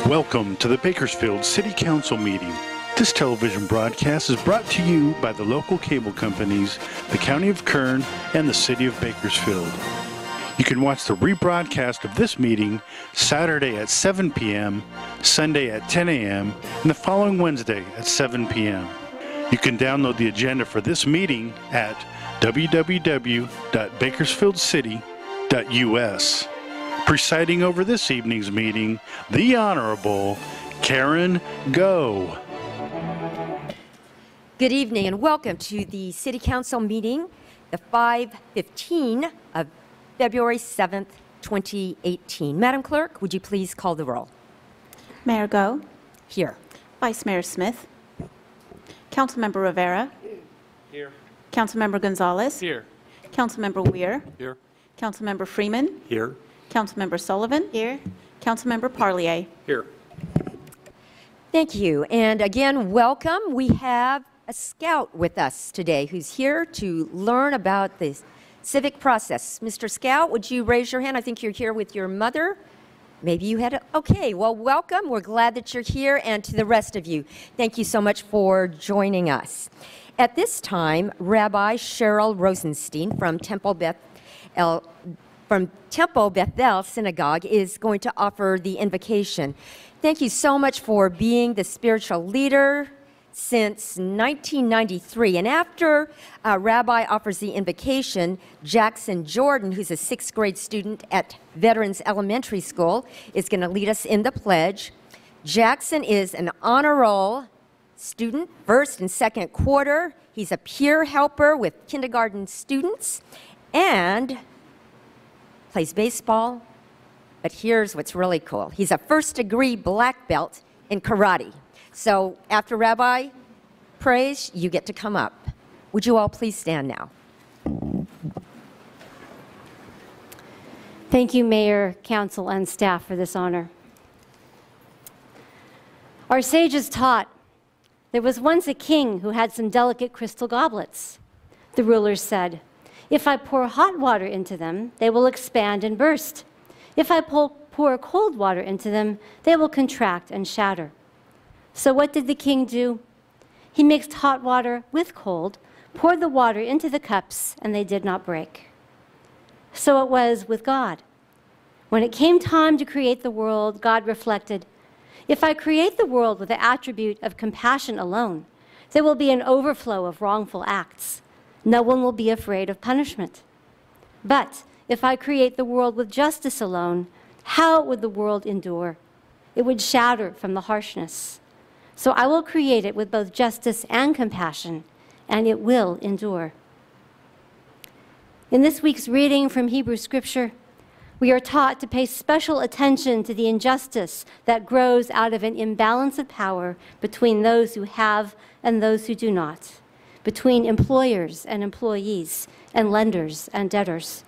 Welcome to the Bakersfield City Council meeting. This television broadcast is brought to you by the local cable companies, the County of Kern, and the City of Bakersfield. You can watch the rebroadcast of this meeting Saturday at 7 p.m., Sunday at 10 a.m., and the following Wednesday at 7 p.m. You can download the agenda for this meeting at www.bakersfieldcity.us. Presiding over this evening's meeting, the Honorable Karen Go. Good evening and welcome to the City Council meeting, the 5/15 of February 7th, 2018. Madam Clerk, would you please call the roll? Mayor Go. Here. Vice Mayor Smith. Councilmember Rivera. Here. Councilmember Gonzalez. Here. Councilmember Weir. Here. Councilmember Freeman. Here. Councilmember Sullivan. Here. Councilmember Parlier. Here. Thank you. And again, welcome. We have a scout with us today who's here to learn about the civic process. Mr. Scout, would you raise your hand? I think you're here with your mother. Maybe you had a, okay, well, welcome. We're glad that you're here. And to the rest of you, thank you so much for joining us. At this time, Rabbi Cheryl Rosenstein from Temple Bethel Synagogue is going to offer the invocation. Thank you so much for being the spiritual leader since 1993. And after Rabbi offers the invocation, Jackson Jordan, who's a 6th grade student at Veterans Elementary School, is going to lead us in the pledge. Jackson is an honor roll student, 1st and 2nd quarter. He's a peer helper with kindergarten students and plays baseball. But here's what's really cool. He's a 1st-degree black belt in karate. So after Rabbi prays, you get to come up. Would you all please stand now? Thank you, Mayor, Council, and staff for this honor. Our sages taught there was once a king who had some delicate crystal goblets. The rulers said, "If I pour hot water into them, they will expand and burst. If I pour cold water into them, they will contract and shatter." So what did the king do? He mixed hot water with cold, poured the water into the cups, and they did not break. So it was with God. When it came time to create the world, God reflected, "If I create the world with the attribute of compassion alone, there will be an overflow of wrongful acts. No one will be afraid of punishment. But if I create the world with justice alone, how would the world endure? It would shatter from the harshness. So I will create it with both justice and compassion, and it will endure." In this week's reading from Hebrew Scripture, we are taught to pay special attention to the injustice that grows out of an imbalance of power between those who have and those who do not, between employers and employees, and lenders and debtors.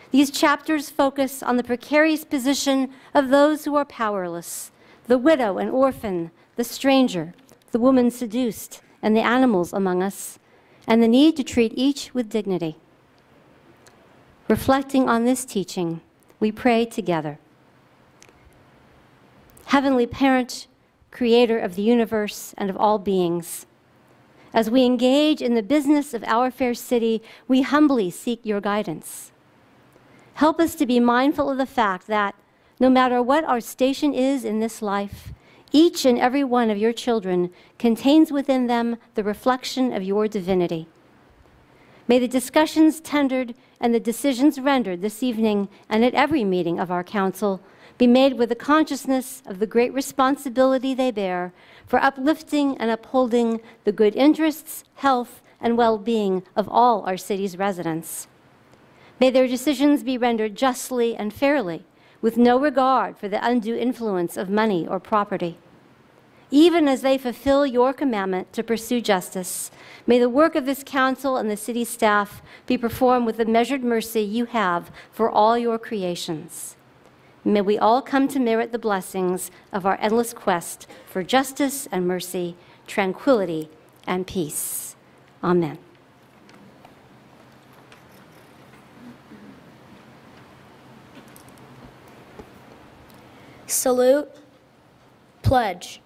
These chapters focus on the precarious position of those who are powerless, the widow and orphan, the stranger, the woman seduced, and the animals among us, and the need to treat each with dignity. Reflecting on this teaching, we pray together. Heavenly Parent, Creator of the universe and of all beings, as we engage in the business of our fair city, we humbly seek your guidance. Help us to be mindful of the fact that, no matter what our station is in this life, each and every one of your children contains within them the reflection of your divinity. May the discussions tendered and the decisions rendered this evening and at every meeting of our council be made with the consciousness of the great responsibility they bear for uplifting and upholding the good interests, health, and well-being of all our city's residents. May their decisions be rendered justly and fairly, with no regard for the undue influence of money or property. Even as they fulfill your commandment to pursue justice, may the work of this council and the city staff be performed with the measured mercy you have for all your creations. May we all come to merit the blessings of our endless quest for justice and mercy, tranquility and peace. Amen. Salute Pledge.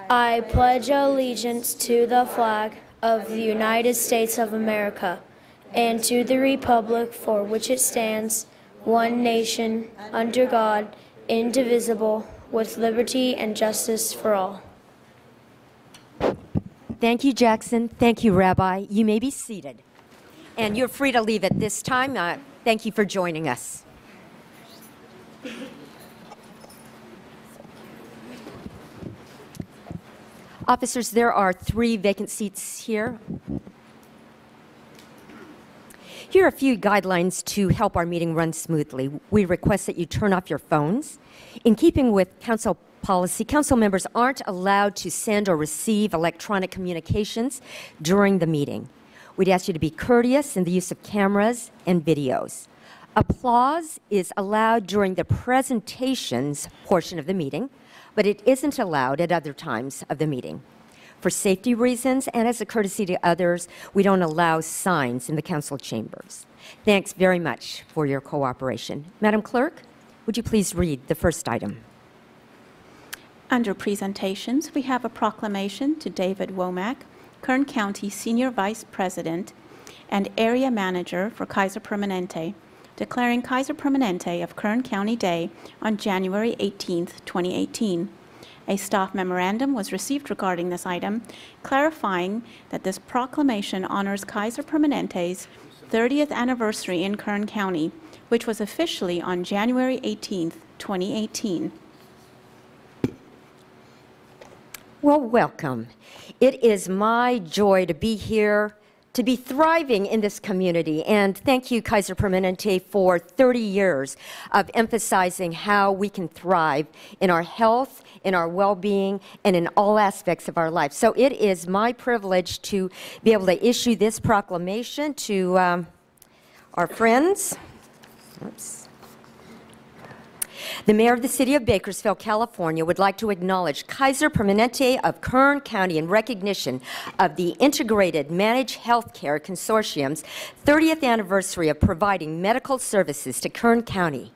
I pledge allegiance to the flag of the United States of America and to the republic for which it stands, one nation, under God, indivisible, with liberty and justice for all. Thank you, Jackson. Thank you, Rabbi. You may be seated. And you're free to leave at this time. Thank you for joining us. Officers, there are 3 vacant seats here. Here are a few guidelines to help our meeting run smoothly. We request that you turn off your phones. In keeping with council policy, council members aren't allowed to send or receive electronic communications during the meeting. We'd ask you to be courteous in the use of cameras and videos. Applause is allowed during the presentations portion of the meeting, but it isn't allowed at other times of the meeting. For safety reasons and as a courtesy to others, we don't allow signs in the council chambers. Thanks very much for your cooperation. Madam Clerk, would you please read the first item? Under presentations, we have a proclamation to David Womack, Kern County Senior Vice President and Area Manager for Kaiser Permanente, declaring Kaiser Permanente of Kern County Day on January 18, 2018. A staff memorandum was received regarding this item, clarifying that this proclamation honors Kaiser Permanente's 30th anniversary in Kern County, which was officially on January 18, 2018. Well, welcome. It is my joy to be here, to be thriving in this community. And thank you, Kaiser Permanente, for 30 years of emphasizing how we can thrive in our health, in our well-being, and in all aspects of our life. So it is my privilege to be able to issue this proclamation to our friends. Oops. The Mayor of the City of Bakersfield, California, would like to acknowledge Kaiser Permanente of Kern County in recognition of the Integrated Managed Healthcare Consortium's 30th anniversary of providing medical services to Kern County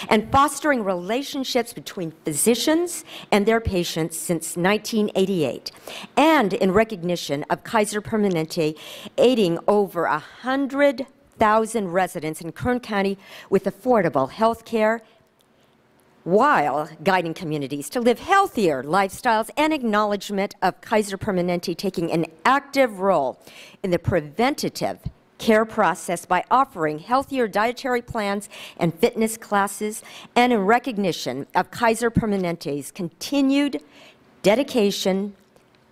and fostering relationships between physicians and their patients since 1988, and in recognition of Kaiser Permanente aiding over 100,000 residents in Kern County with affordable health care, while guiding communities to live healthier lifestyles, and acknowledgement of Kaiser Permanente taking an active role in the preventative care process by offering healthier dietary plans and fitness classes, and in recognition of Kaiser Permanente's continued dedication,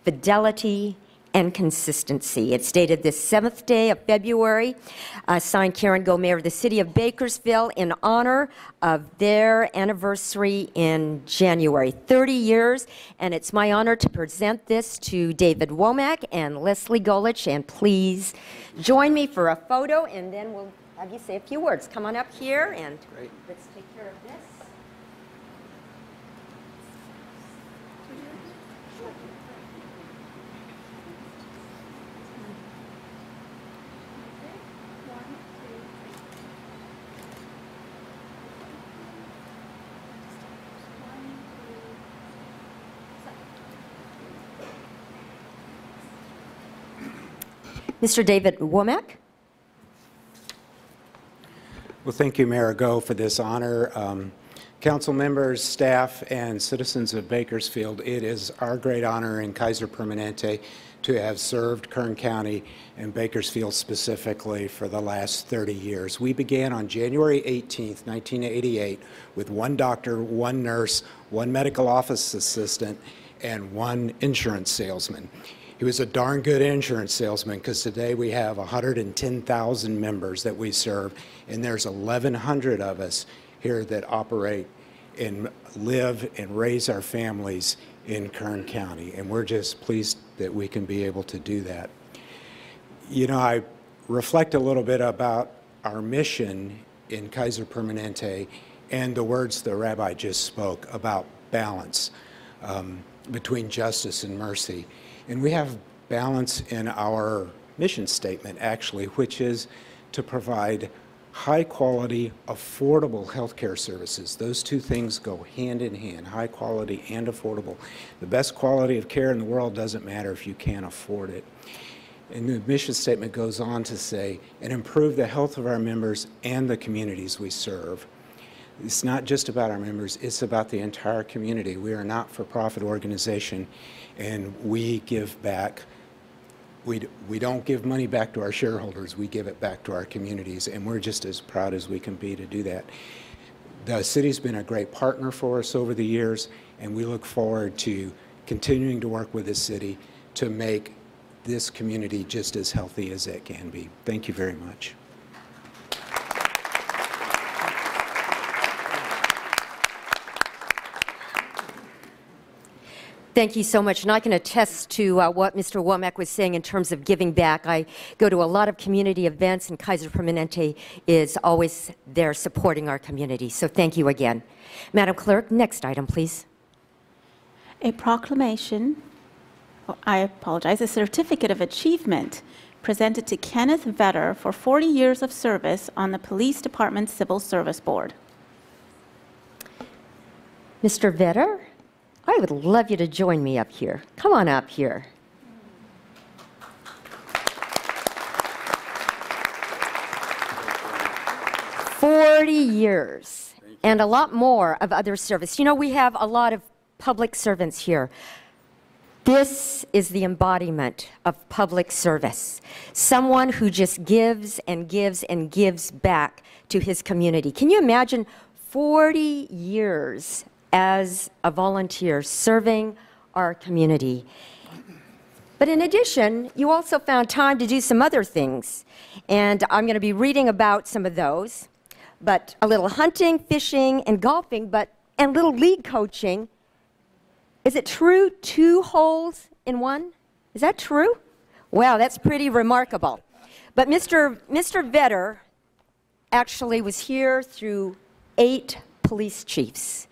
fidelity, and consistency. It's dated this 7th day of February, signed Karen Go, Mayor of the City of Bakersfield, in honor of their anniversary in January, 30 years. And it's my honor to present this to David Womack and Leslie Golich. And please join me for a photo, and then we'll have you say a few words. Come on up here, and let's take care of this. Mr. David Womack. Well, thank you, Mayor Go, for this honor. Council members, staff, and citizens of Bakersfield, it is our great honor in Kaiser Permanente to have served Kern County and Bakersfield specifically for the last 30 years. We began on January 18th, 1988 with 1 doctor, 1 nurse, 1 medical office assistant, and 1 insurance salesman. He was a darn good insurance salesman, because today we have 110,000 members that we serve, and there's 1,100 of us here that operate and live and raise our families in Kern County, and we're just pleased that we can be able to do that. You know, I reflect a little bit about our mission in Kaiser Permanente and the words the Rabbi just spoke about balance between justice and mercy. And we have balance in our mission statement, actually, which is to provide high-quality, affordable healthcare services. Those two things go hand in hand, high quality and affordable. The best quality of care in the world doesn't matter if you can't afford it. And the mission statement goes on to say, and improve the health of our members and the communities we serve. It's not just about our members, it's about the entire community. We are a not-for-profit organization, and we give back. We don't give money back to our shareholders, we give it back to our communities, and we're just as proud as we can be to do that. The city's been a great partner for us over the years, and we look forward to continuing to work with the city to make this community just as healthy as it can be. Thank you very much. Thank you so much. And I can attest to what Mr. Womack was saying in terms of giving back. I go to a lot of community events, and Kaiser Permanente is always there supporting our community. So thank you again. Madam Clerk, next item, please. A proclamation, a certificate of achievement presented to Kenneth Vetter for 40 years of service on the Police Department Civil Service Board. Mr. Vetter? I would love you to join me up here. Come on up here. "40 years and a lot more of other service." You know, we have a lot of public servants here. This is the embodiment of public service. Someone who just gives and gives and gives back to his community. Can you imagine 40 years as a volunteer serving our community? But in addition, you also found time to do some other things. And I'm going to be reading about some of those. But a little hunting, fishing, and golfing, and little league coaching. Is it true 2 holes in 1? Is that true? Wow, that's pretty remarkable. But Mr. Vetter actually was here through 8 police chiefs.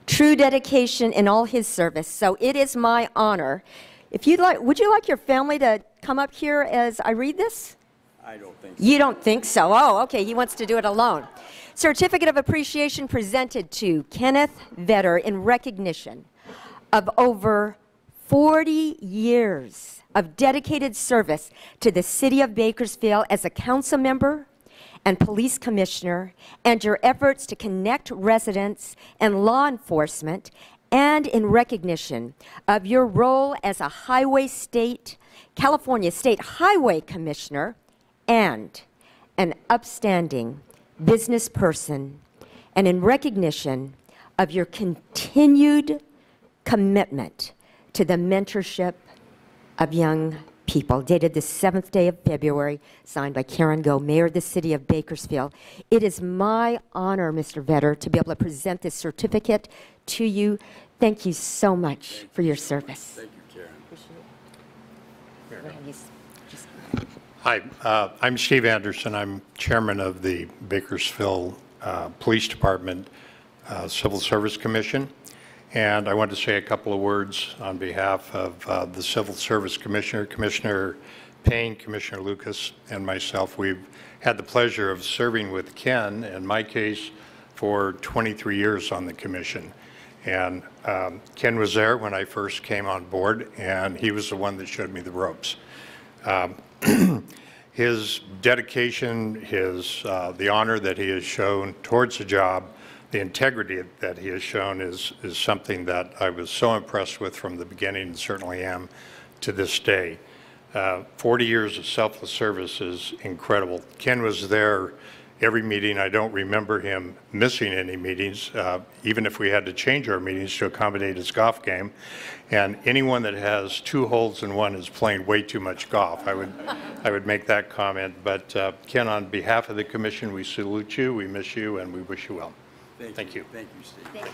True dedication in all his service. So it is my honor. If you'd like, would you like your family to come up here as I read this? I don't think so. You don't think so? Oh, okay. He wants to do it alone. Certificate of appreciation presented to Kenneth Vetter in recognition of over 40 years of dedicated service to the city of Bakersfield as a council member and police commissioner, and your efforts to connect residents and law enforcement, and in recognition of your role as a California State Highway Commissioner and an upstanding business person, and in recognition of your continued commitment to the mentorship of young people, dated the 7th day of February, signed by Karen Go, Mayor of the City of Bakersfield. It is my honor, Mr. Vetter, to be able to present this certificate to you. Thank you so much for your service. Thank you, Karen. Hi, I'm Steve Anderson. I'm chairman of the Bakersfield Police Department Civil Service Commission. And I want to say a couple of words on behalf of the Civil Service Commissioner, Commissioner Payne, Commissioner Lucas, and myself. We've had the pleasure of serving with Ken, in my case, for 23 years on the commission. And Ken was there when I first came on board, and he was the one that showed me the ropes. His dedication, the honor that he has shown towards the job, the integrity that he has shown is something that I was so impressed with from the beginning, and certainly am to this day. 40 years of selfless service is incredible. Ken was there every meeting. I don't remember him missing any meetings, even if we had to change our meetings to accommodate his golf game. And anyone that has 2 holes in 1 is playing way too much golf. I would make that comment. But Ken, on behalf of the commission, we salute you, we miss you, and we wish you well. Thank you. Thank you, Steve. Thank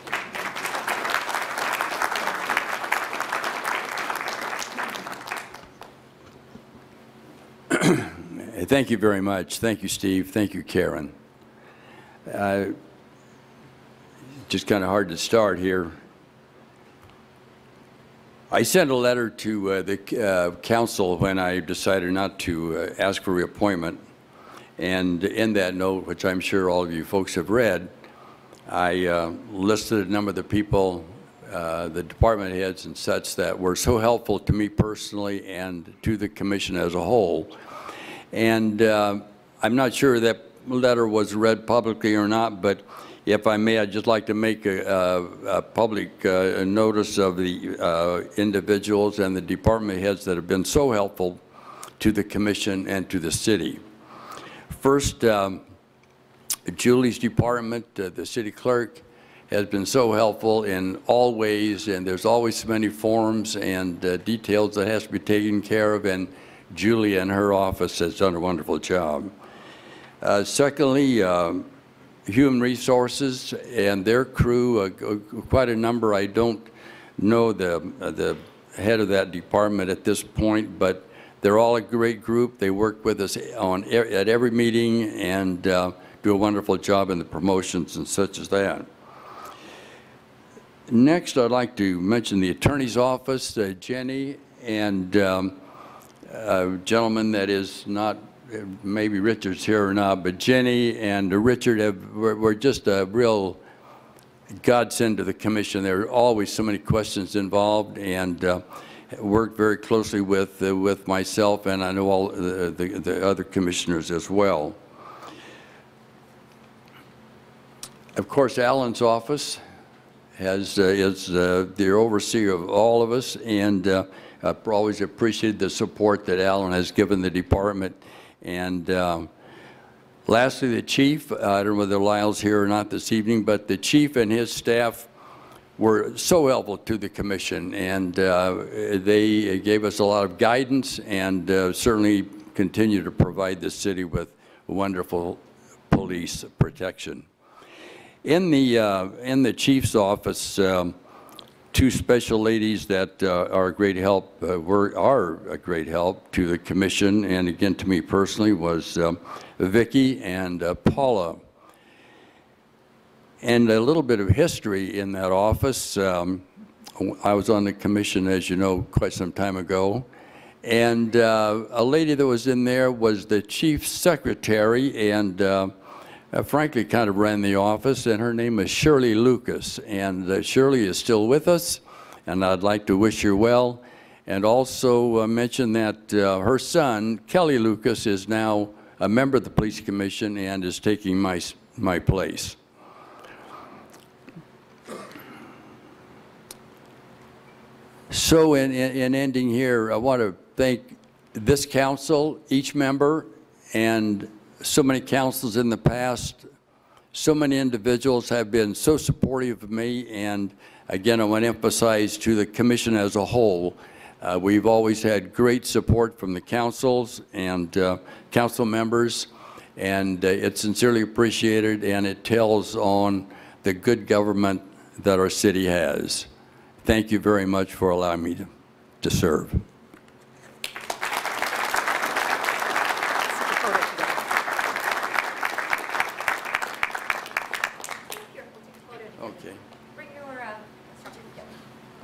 you. Thank you very much. Thank you, Steve. Thank you, Karen. Just kind of hard to start here. I sent a letter to the council when I decided not to ask for reappointment, And in that note, which I'm sure all of you folks have read, I listed a number of the people, the department heads and such, that were so helpful to me personally and to the commission as a whole. And I'm not sure that letter was read publicly or not, but if I may, I'd just like to make a public notice of the individuals and the department heads that have been so helpful to the commission and to the city. First, Julie's department, the city clerk, has been so helpful in all ways, and there's always so many forms and details that has to be taken care of, and Julie and her office has done a wonderful job. Secondly, Human Resources and their crew, quite a number. I don't know the head of that department at this point, but they're all a great group. They work with us at every meeting and do a wonderful job in the promotions and such as that. Next, I'd like to mention the attorney's office, Jenny, and a gentleman that is not, maybe Richard's here or not, but Jenny and Richard were just a real godsend to the commission. There are always so many questions involved, and worked very closely with myself, and I know all the other commissioners as well. Of course, Alan's office is the overseer of all of us, and I've always appreciated the support that Alan has given the department. And lastly, the chief, I don't know whether Lyle's here or not this evening, but the chief and his staff were so helpful to the commission, and they gave us a lot of guidance and certainly continue to provide the city with wonderful police protection. In the chief's office, two special ladies that are a great help, are a great help to the commission, and again to me personally, was Vicki and Paula. And a little bit of history in that office. I was on the commission, as you know, quite some time ago. And a lady that was in there was the chief's secretary, and frankly kind of ran the office, and her name is Shirley Lucas. And Shirley is still with us, and I'd like to wish her well. And also mention that her son, Kelly Lucas, is now a member of the police commission and is taking my place. So in ending here, I want to thank this council, each member, and so many councils in the past. So many individuals have been so supportive of me, and again, I want to emphasize to the commission as a whole, we've always had great support from the councils and council members, and it's sincerely appreciated, and it tells on the good government that our city has. Thank you very much for allowing me to serve. Okay. Bring your certificate.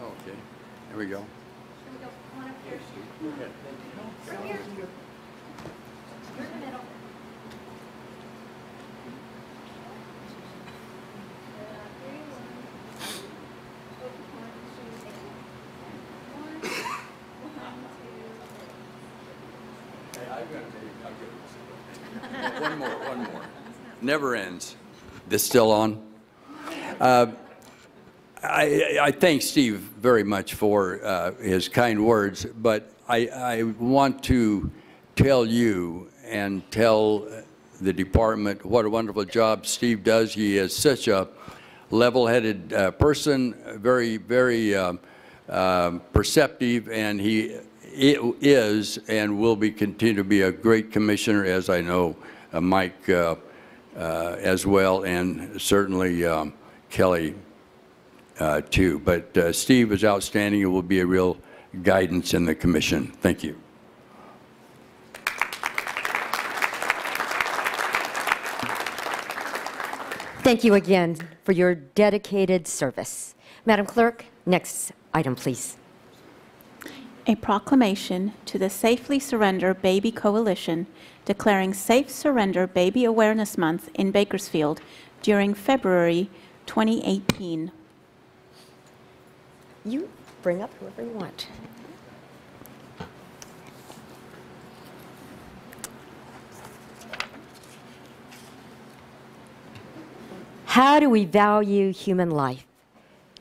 Okay. There we go. Here we go. Come on up here. Right here. You're in the middle. One more. Never ends. This still on? I thank Steve very much for his kind words, but I want to tell you and tell the department what a wonderful job Steve does. He is such a level-headed person, very, very perceptive, and he is and will continue to be a great commissioner, as I know Mike as well, and certainly Kelly too. But Steve is outstanding and will be a real guidance in the commission. Thank you. Thank you again for your dedicated service. Madam Clerk, next item, please. A proclamation to the Safely Surrender Baby Coalition declaring Safe Surrender Baby Awareness Month in Bakersfield during February 2018. You bring up whoever you want. How do we value human life?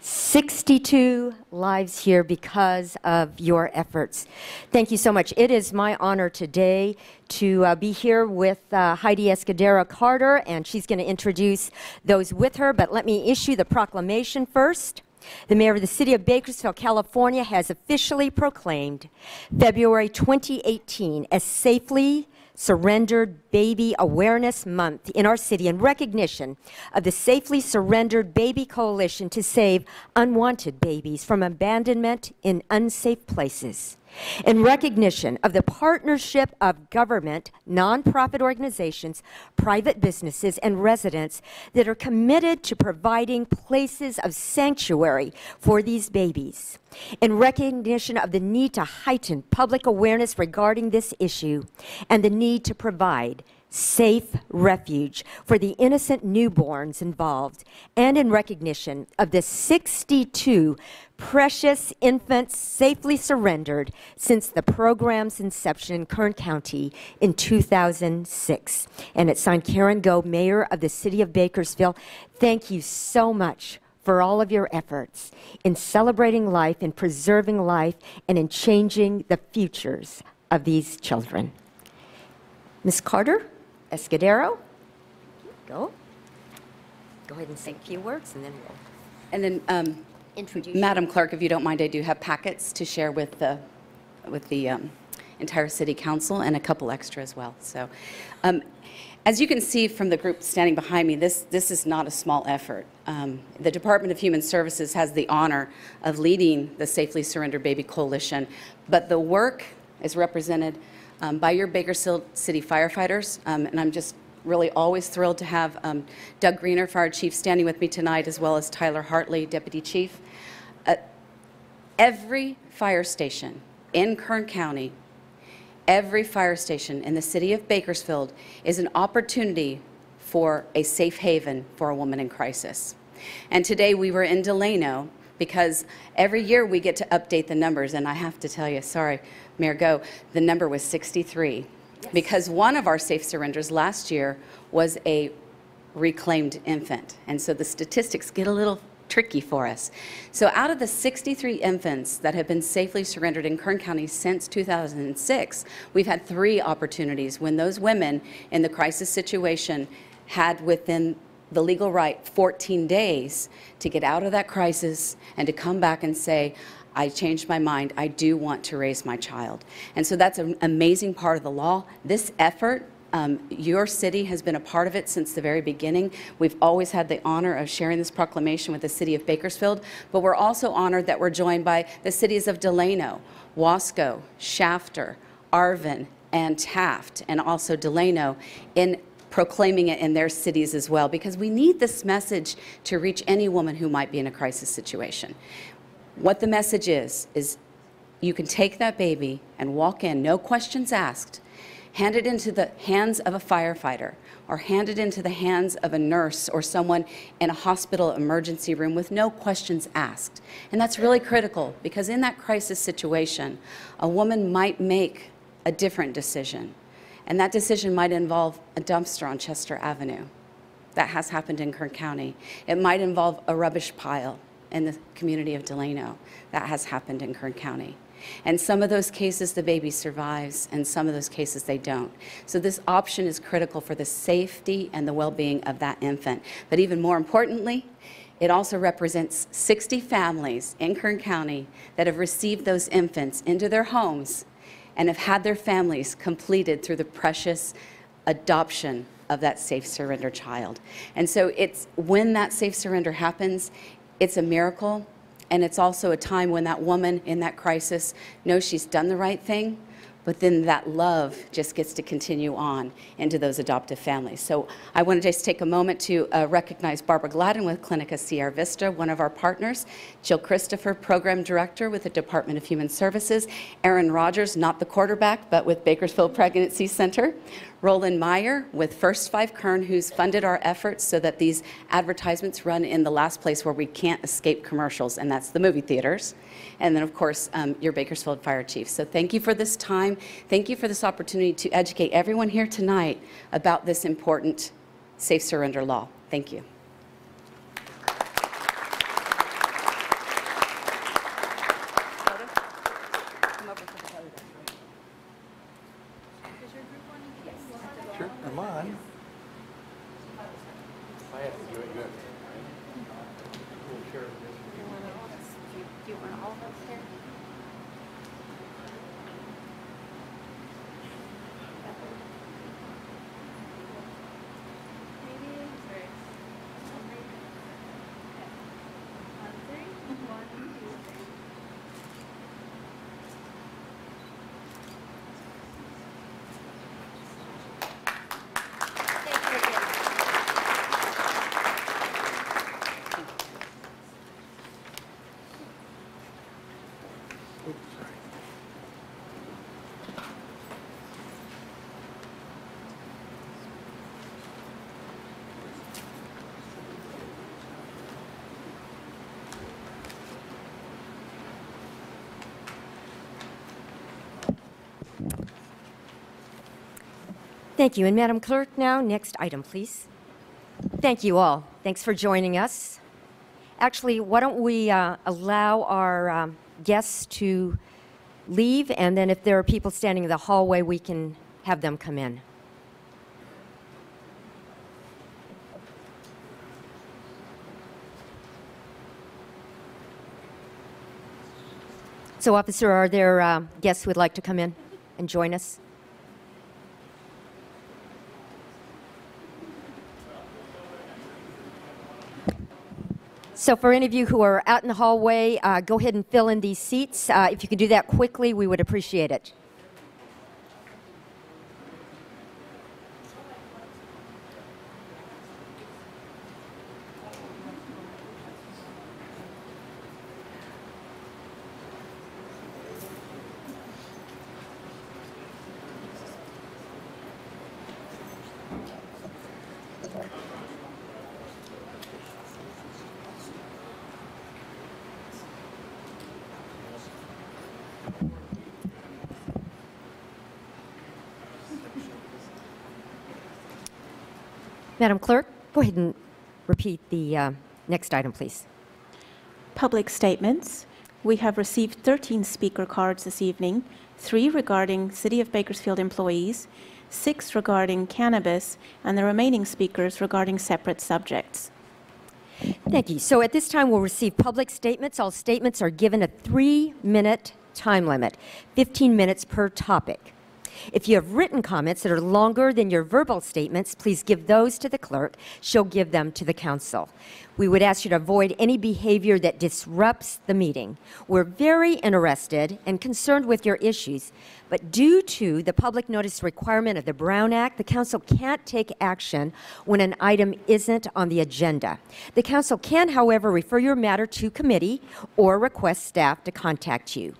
62 lives here because of your efforts. Thank you so much. It is my honor today to be here with Heidi Escudero Carter, and she's going to introduce those with her, but let me issue the proclamation first. The mayor of the city of Bakersfield, California, has officially proclaimed February 2018 as Safely Surrendered Baby Awareness Month in our city in recognition of the Safely Surrendered Baby Coalition to save unwanted babies from abandonment in unsafe places. In recognition of the partnership of government, nonprofit organizations, private businesses, and residents that are committed to providing places of sanctuary for these babies. In recognition of the need to heighten public awareness regarding this issue and the need to provide safe refuge for the innocent newborns involved, and in recognition of the 62 precious infants safely surrendered since the program's inception in Kern County in 2006. And it's signed Karen Go, Mayor of the City of Bakersfield. Thank you so much for all of your efforts in celebrating life, in preserving life, and in changing the futures of these children. Ms. Carter Escudero, go ahead and say a few words, and then we'll. And then, introduce Madam Clerk, if you don't mind, I do have packets to share with the entire City Council and a couple extra as well. So, as you can see from the group standing behind me, this is not a small effort. The Department of Human Services has the honor of leading the Safely Surrendered Baby Coalition, but the work is represented by your Bakersfield City firefighters, and I'm just really always thrilled to have Doug Greener, Fire Chief, standing with me tonight, as well as Tyler Hartley, Deputy Chief. Every fire station in Kern County, every fire station in the city of Bakersfield is an opportunity for a safe haven for a woman in crisis. And today we were in Delano because every year we get to update the numbers, and I have to tell you, sorry, Mayor Go, the number was 63. Yes. Because one of our safe surrenders last year was a reclaimed infant. And so the statistics get a little tricky for us. So out of the 63 infants that have been safely surrendered in Kern County since 2006, we've had 3 opportunities when those women in the crisis situation had within the legal right 14 days to get out of that crisis and to come back and say, I changed my mind, I do want to raise my child. And so that's an amazing part of the law. This effort, your city has been a part of it since the very beginning. We've always had the honor of sharing this proclamation with the city of Bakersfield, but we're also honored that we're joined by the cities of Delano, Wasco, Shafter, Arvin, and Taft, and also Delano in proclaiming it in their cities as well, because we need this message to reach any woman who might be in a crisis situation. What the message is you can take that baby and walk in, no questions asked, hand it into the hands of a firefighter, or hand it into the hands of a nurse or someone in a hospital emergency room with no questions asked. And that's really critical, because in that crisis situation, a woman might make a different decision. And that decision might involve a dumpster on Chester Avenue. That has happened in Kern County. It might involve a rubbish pile in the community of Delano. That has happened in Kern County. And some of those cases, the baby survives, and some of those cases, they don't. So this option is critical for the safety and the well-being of that infant. But even more importantly, it also represents 60 families in Kern County that have received those infants into their homes and have had their families completed through the precious adoption of that safe surrender child. And so it's when that safe surrender happens, it's a miracle, and it's also a time when that woman in that crisis knows she's done the right thing, but then that love just gets to continue on into those adoptive families. So I want to just take a moment to recognize Barbara Gladden with Clinica Sierra Vista, one of our partners, Jill Christopher, Program Director with the Department of Human Services, Aaron Rogers, not the quarterback, but with Bakersfield Pregnancy Center, Roland Meyer with First 5 Kern, who's funded our efforts so that these advertisements run in the last place where we can't escape commercials, and that's the movie theaters. And then, of course, your Bakersfield Fire Chief. So thank you for this time. Thank you for this opportunity to educate everyone here tonight about this important safe surrender law. Thank you. Sure, come on. Thank you. And Madam Clerk, now, next item, please. Thank you all. Thanks for joining us. Actually, why don't we allow our guests to leave, and then if there are people standing in the hallway, we can have them come in. So, officer, are there guests who would like to come in and join us? So for any of you who are out in the hallway, go ahead and fill in these seats. If you could do that quickly, we would appreciate it. Madam Clerk, go ahead and repeat the next item, please. Public statements. We have received 13 speaker cards this evening, 3 regarding City of Bakersfield employees, 6 regarding cannabis, and the remaining speakers regarding separate subjects. Thank you. So at this time, we'll receive public statements. All statements are given a 3-minute time limit, 15 minutes per topic. If you have written comments that are longer than your verbal statements, please give those to the clerk. She'll give them to the council. We would ask you to avoid any behavior that disrupts the meeting. We're very interested and concerned with your issues, but due to the public notice requirement of the Brown Act, the council can't take action when an item isn't on the agenda. The council can, however, refer your matter to committee or request staff to contact you.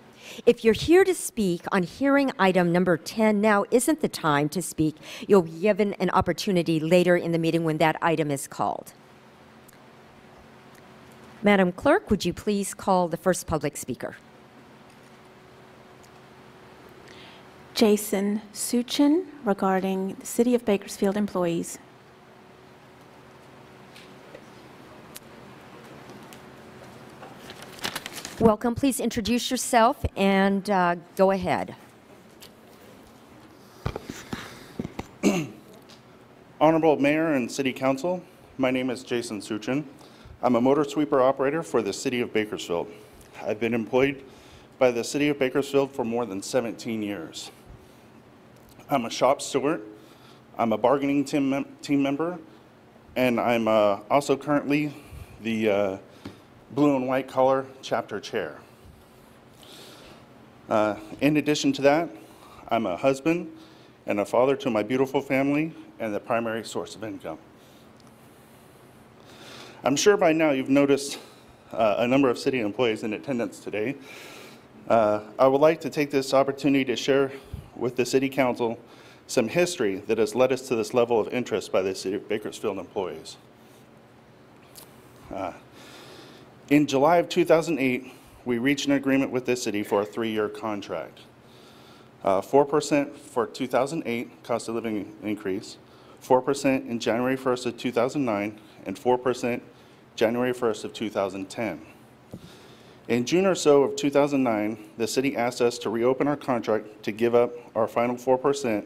If you're here to speak on hearing item number 10, now isn't the time to speak. You'll be given an opportunity later in the meeting when that item is called. Madam Clerk, would you please call the first public speaker? Jason Suchin regarding the City of Bakersfield employees. Welcome. Please introduce yourself and go ahead. Honorable Mayor and City Council, my name is Jason Suchin. I'm a motor sweeper operator for the City of Bakersfield. I've been employed by the City of Bakersfield for more than 17 years. I'm a shop steward, I'm a bargaining team member, and I'm also currently the Blue and White Collar Chapter Chair. In addition to that, I'm a husband and a father to my beautiful family and the primary source of income. I'm sure by now you've noticed a number of city employees in attendance today. I would like to take this opportunity to share with the City Council some history that has led us to this level of interest by the City of Bakersfield employees. In July of 2008, we reached an agreement with the city for a 3-year contract. 4% for 2008 cost of living increase, 4% in January 1st of 2009, and 4% January 1st of 2010. In June or so of 2009, the city asked us to reopen our contract to give up our final 4%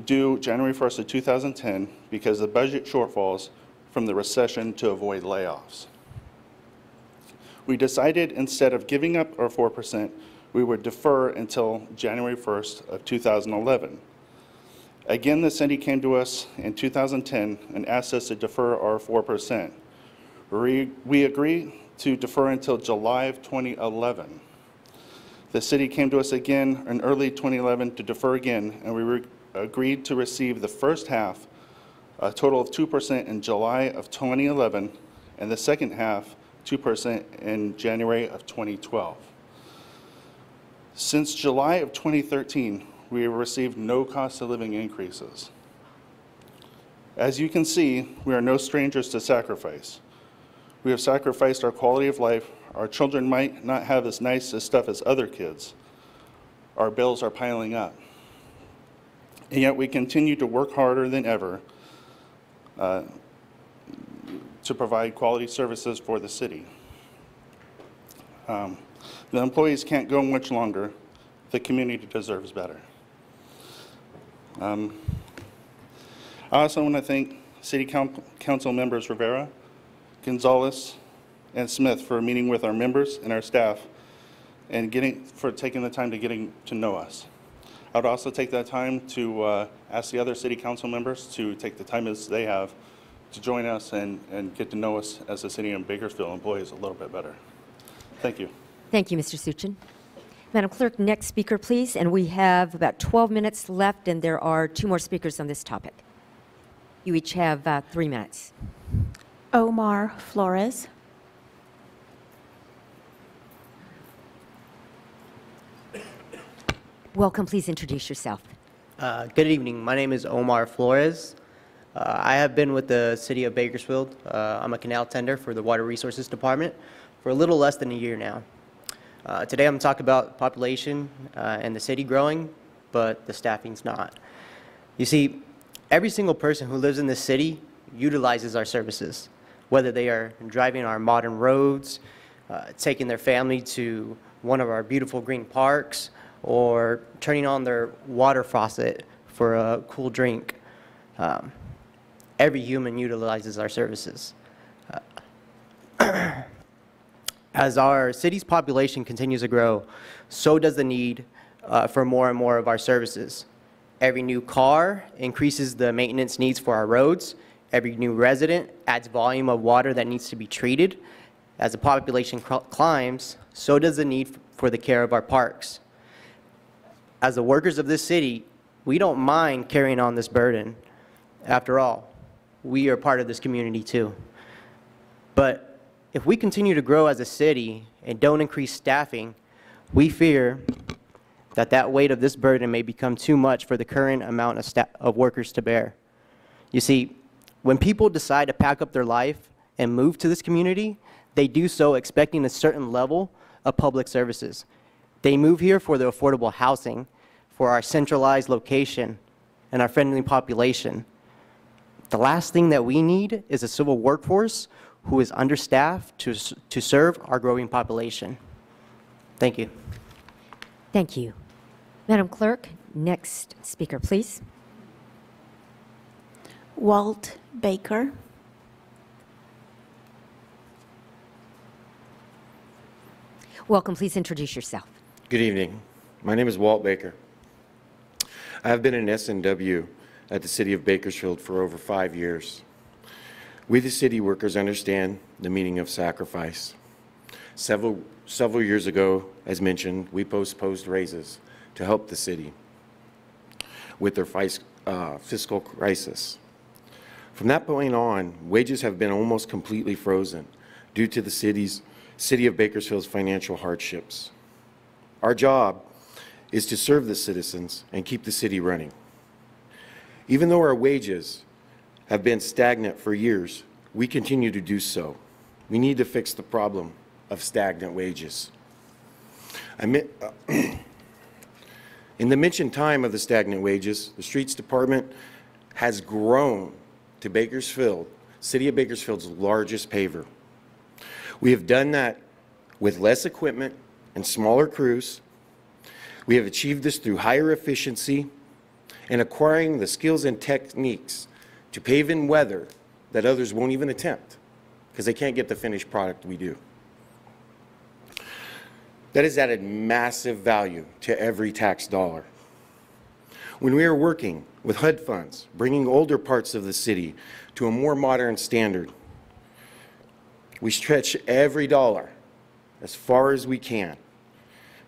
due January 1st of 2010 because of budget shortfalls from the recession to avoid layoffs. We decided instead of giving up our 4%, we would defer until January 1st of 2011. Again, the city came to us in 2010 and asked us to defer our 4%. We agreed to defer until July of 2011. The city came to us again in early 2011 to defer again, and we agreed to receive the first half, a total of 2% in July of 2011, and the second half, 2% in January of 2012. Since July of 2013, we have received no cost of living increases. As you can see, we are no strangers to sacrifice. We have sacrificed our quality of life. Our children might not have as nice as stuff as other kids. Our bills are piling up. And yet we continue to work harder than ever to provide quality services for the city. The employees can't go much longer. The community deserves better. I also want to thank City Council members Rivera, Gonzalez, and Smith for meeting with our members and our staff and for taking the time to getting to know us. I would also take that time to ask the other City Council members to take the time as they have to join us and get to know us as a City of Bakersfield employees a little bit better. Thank you. Thank you, Mr. Suchin. Madam Clerk, next speaker, please. And we have about 12 minutes left, and there are 2 more speakers on this topic. You each have 3 minutes. Omar Flores. Welcome. Please introduce yourself. Good evening. My name is Omar Flores. I have been with the City of Bakersfield. I'm a canal tender for the Water Resources Department for a little less than a year now. Today I'm talking about population and the city growing, but the staffing's not. You see, every single person who lives in this city utilizes our services, whether they are driving our modern roads, taking their family to one of our beautiful green parks, or turning on their water faucet for a cool drink. Every human utilizes our services. As our city's population continues to grow, so does the need for more and more of our services. Every new car increases the maintenance needs for our roads. Every new resident adds volume of water that needs to be treated. As the population climbs, so does the need for the care of our parks. As the workers of this city, we don't mind carrying on this burden. After all, we are part of this community too. But if we continue to grow as a city and don't increase staffing, we fear that that weight of this burden may become too much for the current amount of workers to bear. You see, when people decide to pack up their life and move to this community, they do so expecting a certain level of public services. They move here for the affordable housing, for our centralized location, and our friendly population. The last thing that we need is a civil workforce who is understaffed to serve our growing population. Thank you. Thank you. Madam Clerk, next speaker, please. Walt Baker. Welcome. Please introduce yourself. Good evening. My name is Walt Baker. I have been an S&W at the City of Bakersfield for over 5 years. We, the city workers, understand the meaning of sacrifice. Several years ago, as mentioned, we postponed raises to help the city. with their fiscal crisis. From that point on, wages have been almost completely frozen due to the City of Bakersfield's financial hardships. Our job is to serve the citizens and keep the city running. Even though our wages have been stagnant for years, we continue to do so. We need to fix the problem of stagnant wages. In the mentioned time of the stagnant wages, the Streets Department has grown to Bakersfield, City of Bakersfield's largest paver. We have done that with less equipment and smaller crews. We have achieved this through higher efficiency and acquiring the skills and techniques to pave in weather that others won't even attempt because they can't get the finished product we do. That has added massive value to every tax dollar. When we are working with HUD funds, bringing older parts of the city to a more modern standard, we stretch every dollar as far as we can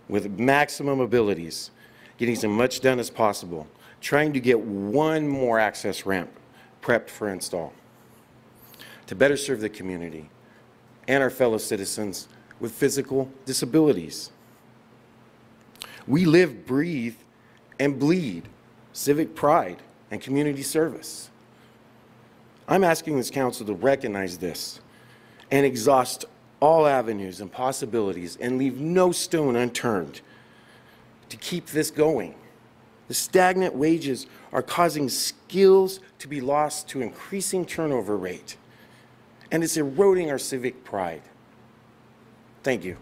with maximum abilities, getting as much done as possible, trying to get one more access ramp prepped for install to better serve the community and our fellow citizens with physical disabilities. We live, breathe, and bleed civic pride and community service. I'm asking this council to recognize this and exhaust all avenues and possibilities and leave no stone unturned to keep this going. The stagnant wages are causing skills to be lost to increasing turnover rate, and it's eroding our civic pride. Thank you.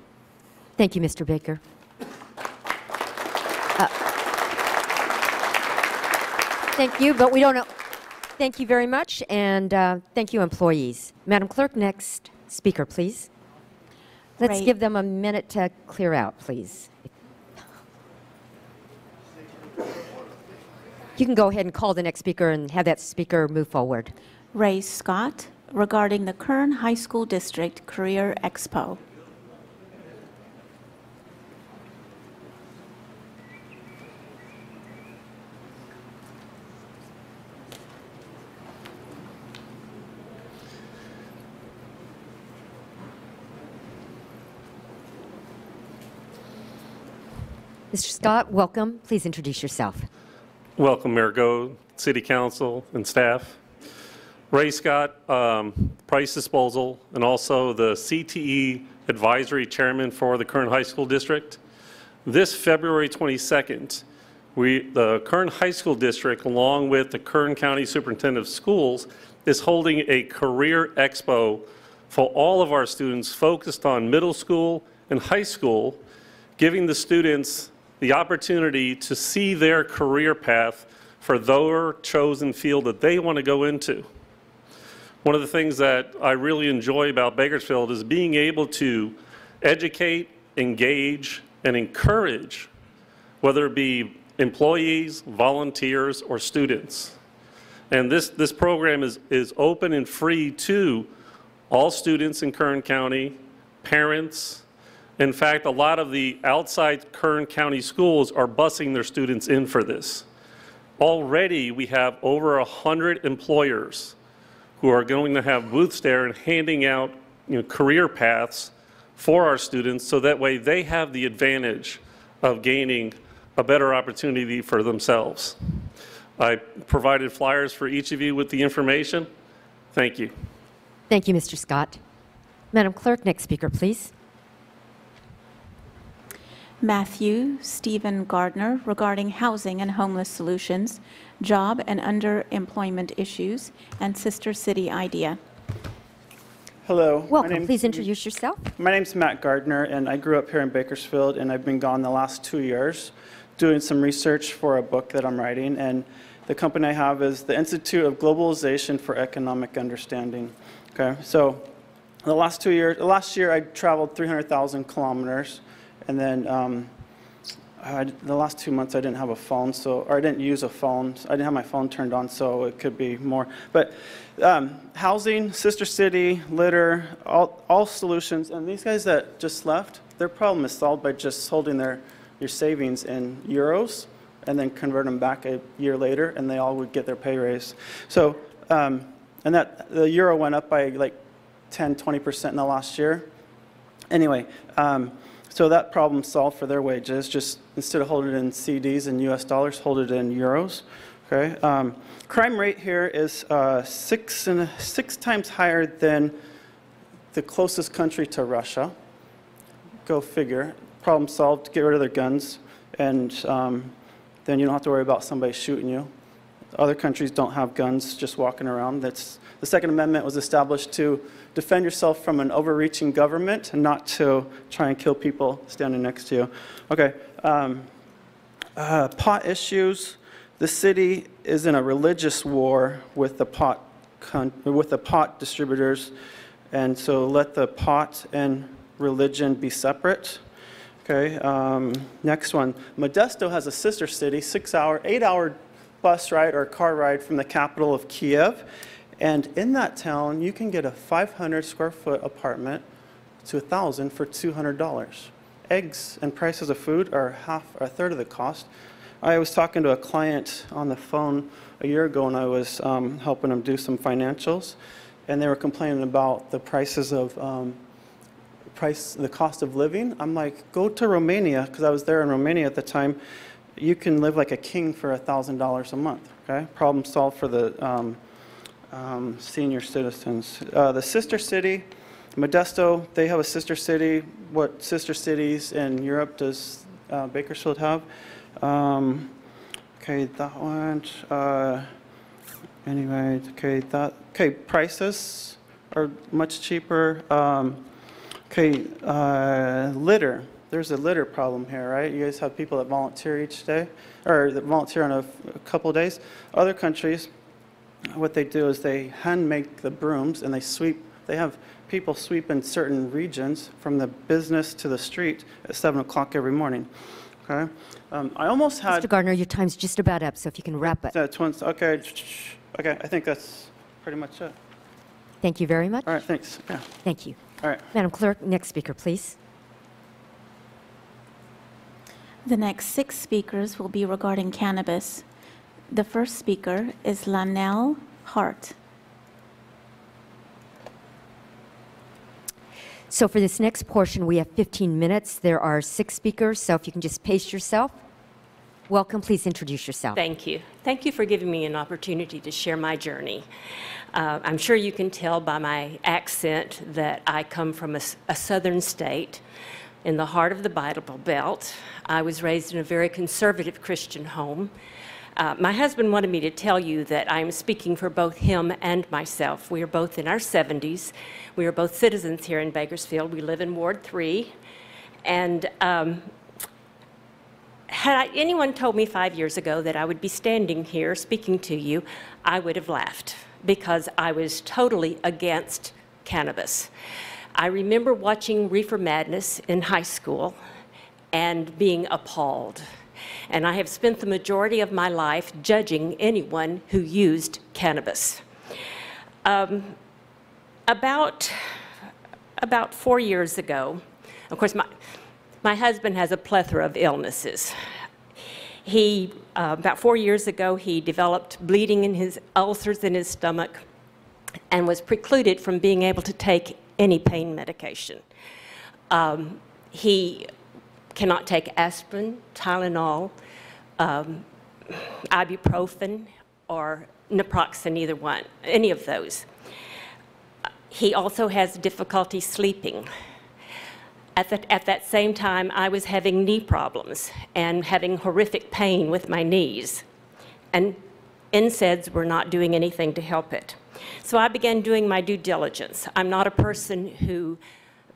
Thank you, Mr. Baker. Thank you, but we don't know. Thank you very much, and thank you, employees. Madam Clerk, next speaker, please. Let's give them a minute to clear out, please. You can go ahead and call the next speaker and have that speaker move forward. Ray Scott, regarding the Kern High School District Career Expo. Mr. Scott, welcome. Please introduce yourself. Welcome, Mayor Goh, City Council, and staff. Ray Scott, Price Disposal, and also the CTE Advisory Chairman for the Kern High School District. This February 22nd, the Kern High School District, along with the Kern County Superintendent of Schools, is holding a career expo for all of our students focused on middle school and high school, giving the students the opportunity to see their career path for their chosen field that they want to go into. One of the things that I really enjoy about Bakersfield is being able to educate, engage, and encourage, whether it be employees, volunteers, or students. And this program is open and free to all students in Kern County, parents. In fact, a lot of the outside Kern County schools are busing their students in for this. Already, we have over 100 employers who are going to have booths there and handing out career paths for our students, so that way they have the advantage of gaining a better opportunity for themselves. I provided flyers for each of you with the information. Thank you. Thank you, Mr. Scott. Madam Clerk, next speaker, please. Matthew Stephen Gardner, regarding housing and homeless solutions, job and underemployment issues, and Sister City idea. Hello. Welcome. Please introduce yourself. My name's Matt Gardner, and I grew up here in Bakersfield, and I've been gone the last 2 years doing some research for a book that I'm writing, and the company I have is the Institute of Globalization for Economic Understanding. Okay, so last year I traveled 300,000 kilometers. And then the last 2 months I didn't have a phone, or I didn't use a phone. I didn't have my phone turned on, so it could be more. But housing, Sister City, litter, all solutions. And these guys that just left, their problem is solved by just holding your savings in euros and then convert them back a year later, and they all would get their pay raise. So, and that the euro went up by like 10, 20% in the last year. Anyway, so that problem solved for their wages. Just instead of holding it in CDs and US dollars, hold it in euros. Okay. Crime rate here is 6 times higher than the closest country to Russia. Go figure. Problem solved. Get rid of their guns, and then you don't have to worry about somebody shooting you. Other countries don't have guns just walking around. The Second Amendment was established to defend yourself from an overreaching government and not to try and kill people standing next to you. Okay, pot issues. The city is in a religious war with the pot distributors, and so let the pot and religion be separate. Okay, next one. Modesto has a sister city, 8-hour bus ride or car ride from the capital of Kiev. And in that town, you can get a 500 square foot apartment to $1,000 for $200. Eggs and prices of food are a third of the cost. I was talking to a client on the phone a year ago, and I was helping them do some financials, and they were complaining about the prices of the cost of living. I'm like, go to Romania, because I was there in Romania at the time. You can live like a king for $1,000 a month. Okay, problem solved for the senior citizens. The sister city, Modesto, they have a sister city. What sister cities in Europe does Bakersfield have? Okay, that one. Anyway, okay, prices are much cheaper. Okay, litter. There's a litter problem here, right? You guys have people that volunteer each day, or that volunteer on a couple of days. Other countries, what they do is they hand make the brooms, and they sweep. They have people sweep in certain regions from the business to the street at 7 o'clock every morning. Okay, I almost had. Mr. Gardner, your time's just about up, so if you can wrap it. Okay, okay. I think that's pretty much it. Thank you very much. All right, thanks. Yeah. Thank you. All right. Madam Clerk, next speaker, please. The next 6 speakers will be regarding cannabis. The first speaker is Lanelle Hart. So for this next portion, we have 15 minutes. There are 6 speakers, so if you can just pace yourself. Welcome, please introduce yourself. Thank you. Thank you for giving me an opportunity to share my journey. I'm sure you can tell by my accent that I come from a southern state in the heart of the Bible Belt. I was raised in a very conservative Christian home. My husband wanted me to tell you that I'm speaking for both him and myself. We are both in our 70s. We are both citizens here in Bakersfield. We live in Ward 3. And had anyone told me 5 years ago that I would be standing here speaking to you, I would have laughed, because I was totally against cannabis. I remember watching Reefer Madness in high school and being appalled. And I have spent the majority of my life judging anyone who used cannabis. About 4 years ago, of course, my husband has a plethora of illnesses. About 4 years ago, he developed bleeding in his ulcers in his stomach and was precluded from being able to take any pain medication. He cannot take aspirin, Tylenol, ibuprofen, or naproxen, any of those. He also has difficulty sleeping. At that same time, I was having knee problems and having horrific pain with my knees. And NSAIDs were not doing anything to help it. So I began doing my due diligence. I'm not a person who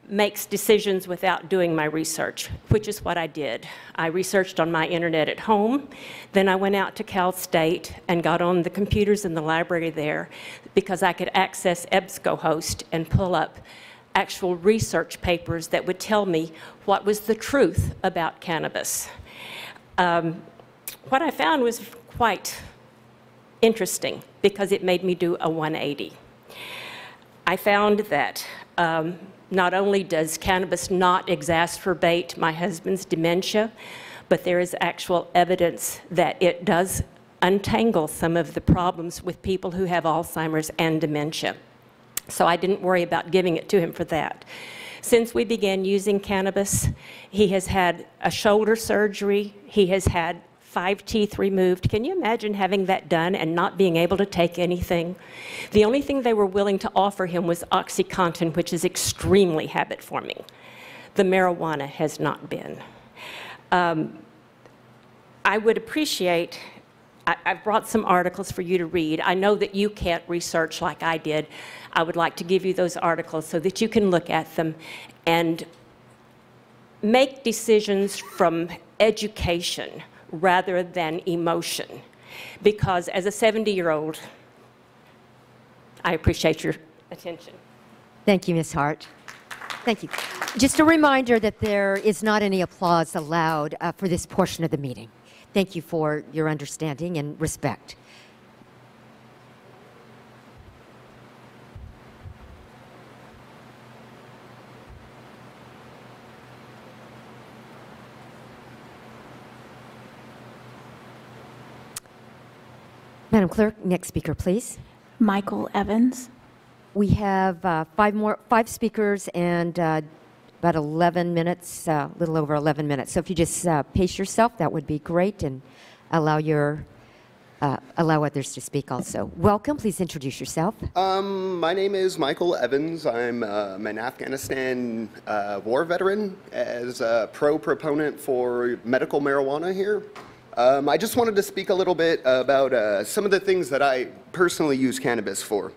makes decisions without doing my research, which is what I did. I researched on my internet at home. Then I went out to Cal State and got on the computers in the library there because I could access EBSCOhost and pull up actual research papers that would tell me what was the truth about cannabis. What I found was quite interesting because it made me do a 180. I found that not only does cannabis not exacerbate my husband's dementia, but there is actual evidence that it does untangle some of the problems with people who have Alzheimer's and dementia. So I didn't worry about giving it to him for that. Since we began using cannabis, he has had a shoulder surgery, he has had 5 teeth removed. Can you imagine having that done and not being able to take anything? The only thing they were willing to offer him was OxyContin, which is extremely habit-forming. The marijuana has not been. I would appreciate, I've brought some articles for you to read. I know that you can't research like I did. I would like to give you those articles so that you can look at them and make decisions from education rather than emotion. Because as a 70-year-old, I appreciate your attention. Thank you, Ms. Hart. Thank you. Just a reminder that there is not any applause allowed for this portion of the meeting. Thank you for your understanding and respect. Madam Clerk, next speaker, please. Michael Evans. We have 5 speakers and about 11 minutes, a little over 11 minutes. So if you just pace yourself, that would be great, and allow others to speak also. Welcome. Please introduce yourself. My name is Michael Evans. I'm an Afghanistan war veteran as a proponent for medical marijuana here. I just wanted to speak a little bit about some of the things that I personally use cannabis for.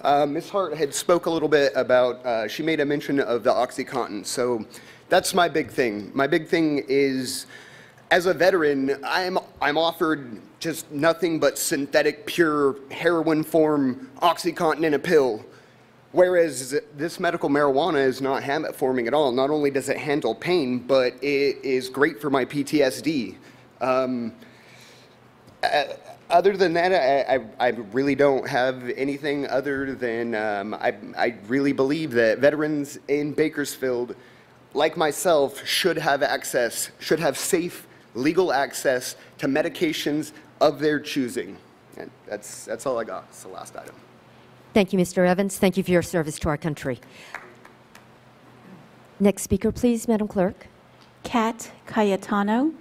Ms. Hart had spoke a little bit about, she made a mention of the OxyContin, so that's my big thing. My big thing is, as a veteran, I'm offered just nothing but synthetic, pure heroin form OxyContin in a pill. Whereas this medical marijuana is not habit forming at all. Not only does it handle pain, but it is great for my PTSD. Other than that, I really don't have anything other than I really believe that veterans in Bakersfield, like myself, should have access, should have safe, legal access to medications of their choosing. And that's all I got. It's the last item. Thank you, Mr. Evans. Thank you for your service to our country. Next speaker, please, Madam Clerk. Kat Cayetano.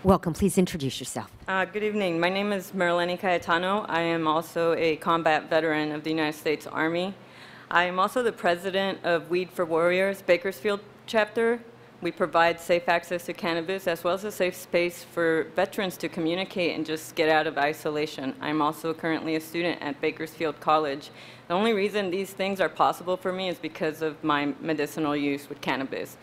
Welcome. Please introduce yourself. Good evening. My name is Marilene Cayetano. I am also a combat veteran of the United States Army. I am also the president of Weed for Warriors Bakersfield chapter. We provide safe access to cannabis as well as a safe space for veterans to communicate and just get out of isolation. I'm also currently a student at Bakersfield College. The only reason these things are possible for me is because of my medicinal use with cannabis.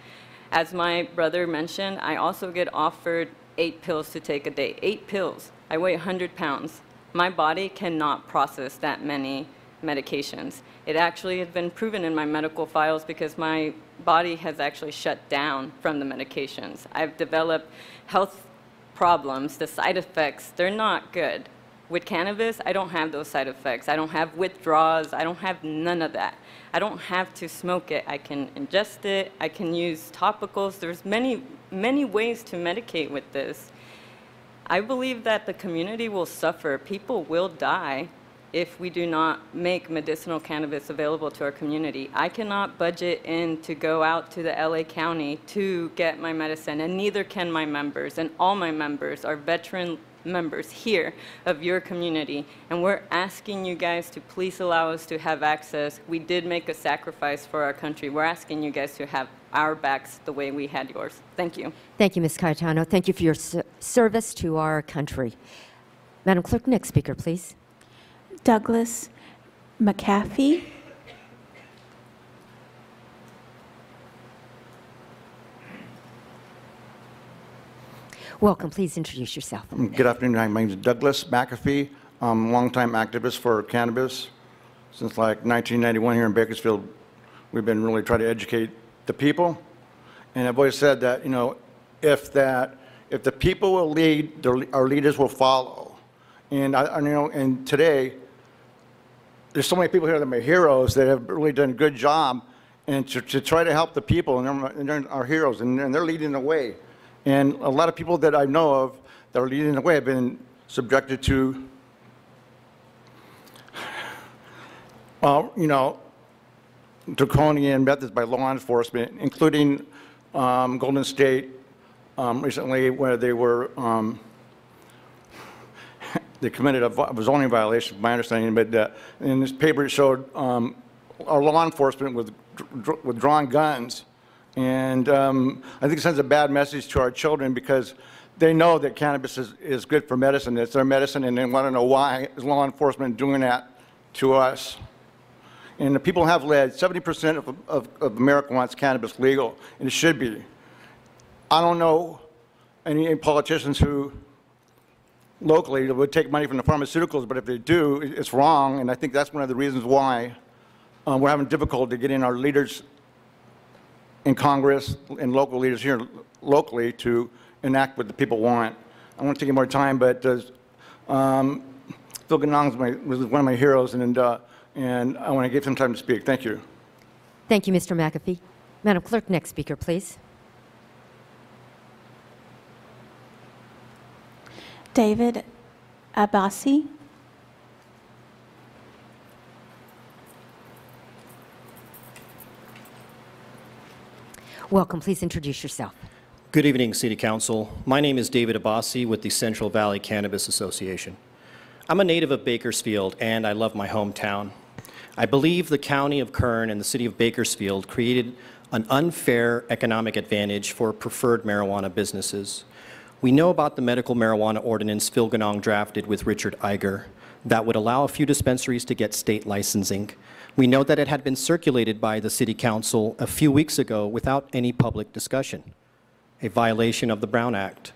As my brother mentioned, I also get offered 8 pills to take a day. 8 pills. I weigh 100 pounds. My body cannot process that many medications. It actually has been proven in my medical files because my body has actually shut down from the medications. I've developed health problems. The side effects, they're not good. With cannabis, I don't have those side effects. I don't have withdrawals. I don't have none of that. I don't have to smoke it. I can ingest it. I can use topicals. There's many ways to medicate with this. I believe that the community will suffer. People will die if we do not make medicinal cannabis available to our community. I cannot budget in to go out to the LA County to get my medicine, and neither can my members. And all my members are veteran members here of your community, and we're asking you guys to please allow us to have access. We did make a sacrifice for our country. We're asking you guys to have our backs the way we had yours. Thank you. Thank you, Ms. Cayetano. Thank you for your service to our country. Madam Clerk, next speaker, please. Douglas McAfee. Welcome. Please introduce yourself. Good afternoon. My name is Douglas McAfee. I'm a longtime activist for cannabis. Since like 1991 here in Bakersfield, we've been really trying to educate the people. And I've always said that, you know, if the people will lead, our leaders will follow. And and today, there's so many people here that are my heroes that have really done a good job and to try to help the people, and they're our heroes, and they're leading the way. And a lot of people that I know of that are leading the way have been subjected to, draconian methods by law enforcement, including Golden State recently, where they were they committed a zoning violation, my understanding. But in this paper, it showed our law enforcement with drawn guns, and I think it sends a bad message to our children because they know that cannabis is good for medicine. It's their medicine, and they want to know why is law enforcement doing that to us. And the people have led. 70% of America wants cannabis legal, and it should be. I don't know any politicians who locally would take money from the pharmaceuticals, but if they do, it's wrong, and I think that's one of the reasons why we're having difficulty getting our leaders in Congress and local leaders here locally to enact what the people want. I won't take any more time, but Phil Ganong was one of my heroes, and I want to give him time to speak. Thank you. Thank you, Mr. McAfee. Madam Clerk, next speaker, please. David Abbasi. Welcome. Please introduce yourself. Good evening, City Council. My name is David Abbasi with the Central Valley Cannabis Association. I'm a native of Bakersfield, and I love my hometown. I believe the County of Kern and the City of Bakersfield created an unfair economic advantage for preferred marijuana businesses. We know about the medical marijuana ordinance Phil Ganong drafted with Richard Iger that would allow a few dispensaries to get state licensing. We know that it had been circulated by the City Council a few weeks ago without any public discussion, a violation of the Brown Act.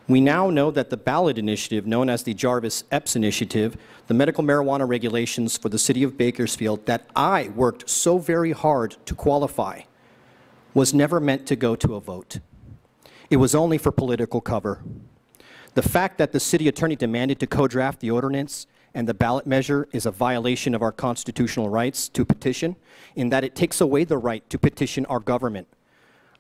We now know that the ballot initiative, known as the Jarvis-Epps Initiative, the medical marijuana regulations for the City of Bakersfield that I worked so very hard to qualify, was never meant to go to a vote. It was only for political cover. The fact that the city attorney demanded to co-draft the ordinance and the ballot measure is a violation of our constitutional rights to petition, in that it takes away the right to petition our government.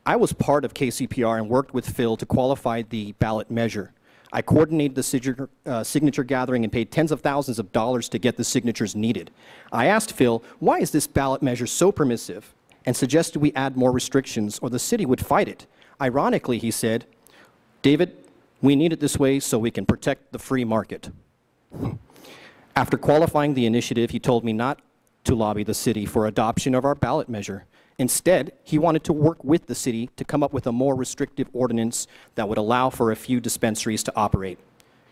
I was part of KCPR and worked with Phil to qualify the ballot measure. I coordinated the signature gathering and paid tens of thousands of dollars to get the signatures needed. I asked Phil, why is this ballot measure so permissive, and suggested we add more restrictions or the city would fight it. Ironically, he said, David, we need it this way so we can protect the free market. After qualifying the initiative, he told me not to lobby the city for adoption of our ballot measure. Instead, he wanted to work with the city to come up with a more restrictive ordinance that would allow for a few dispensaries to operate.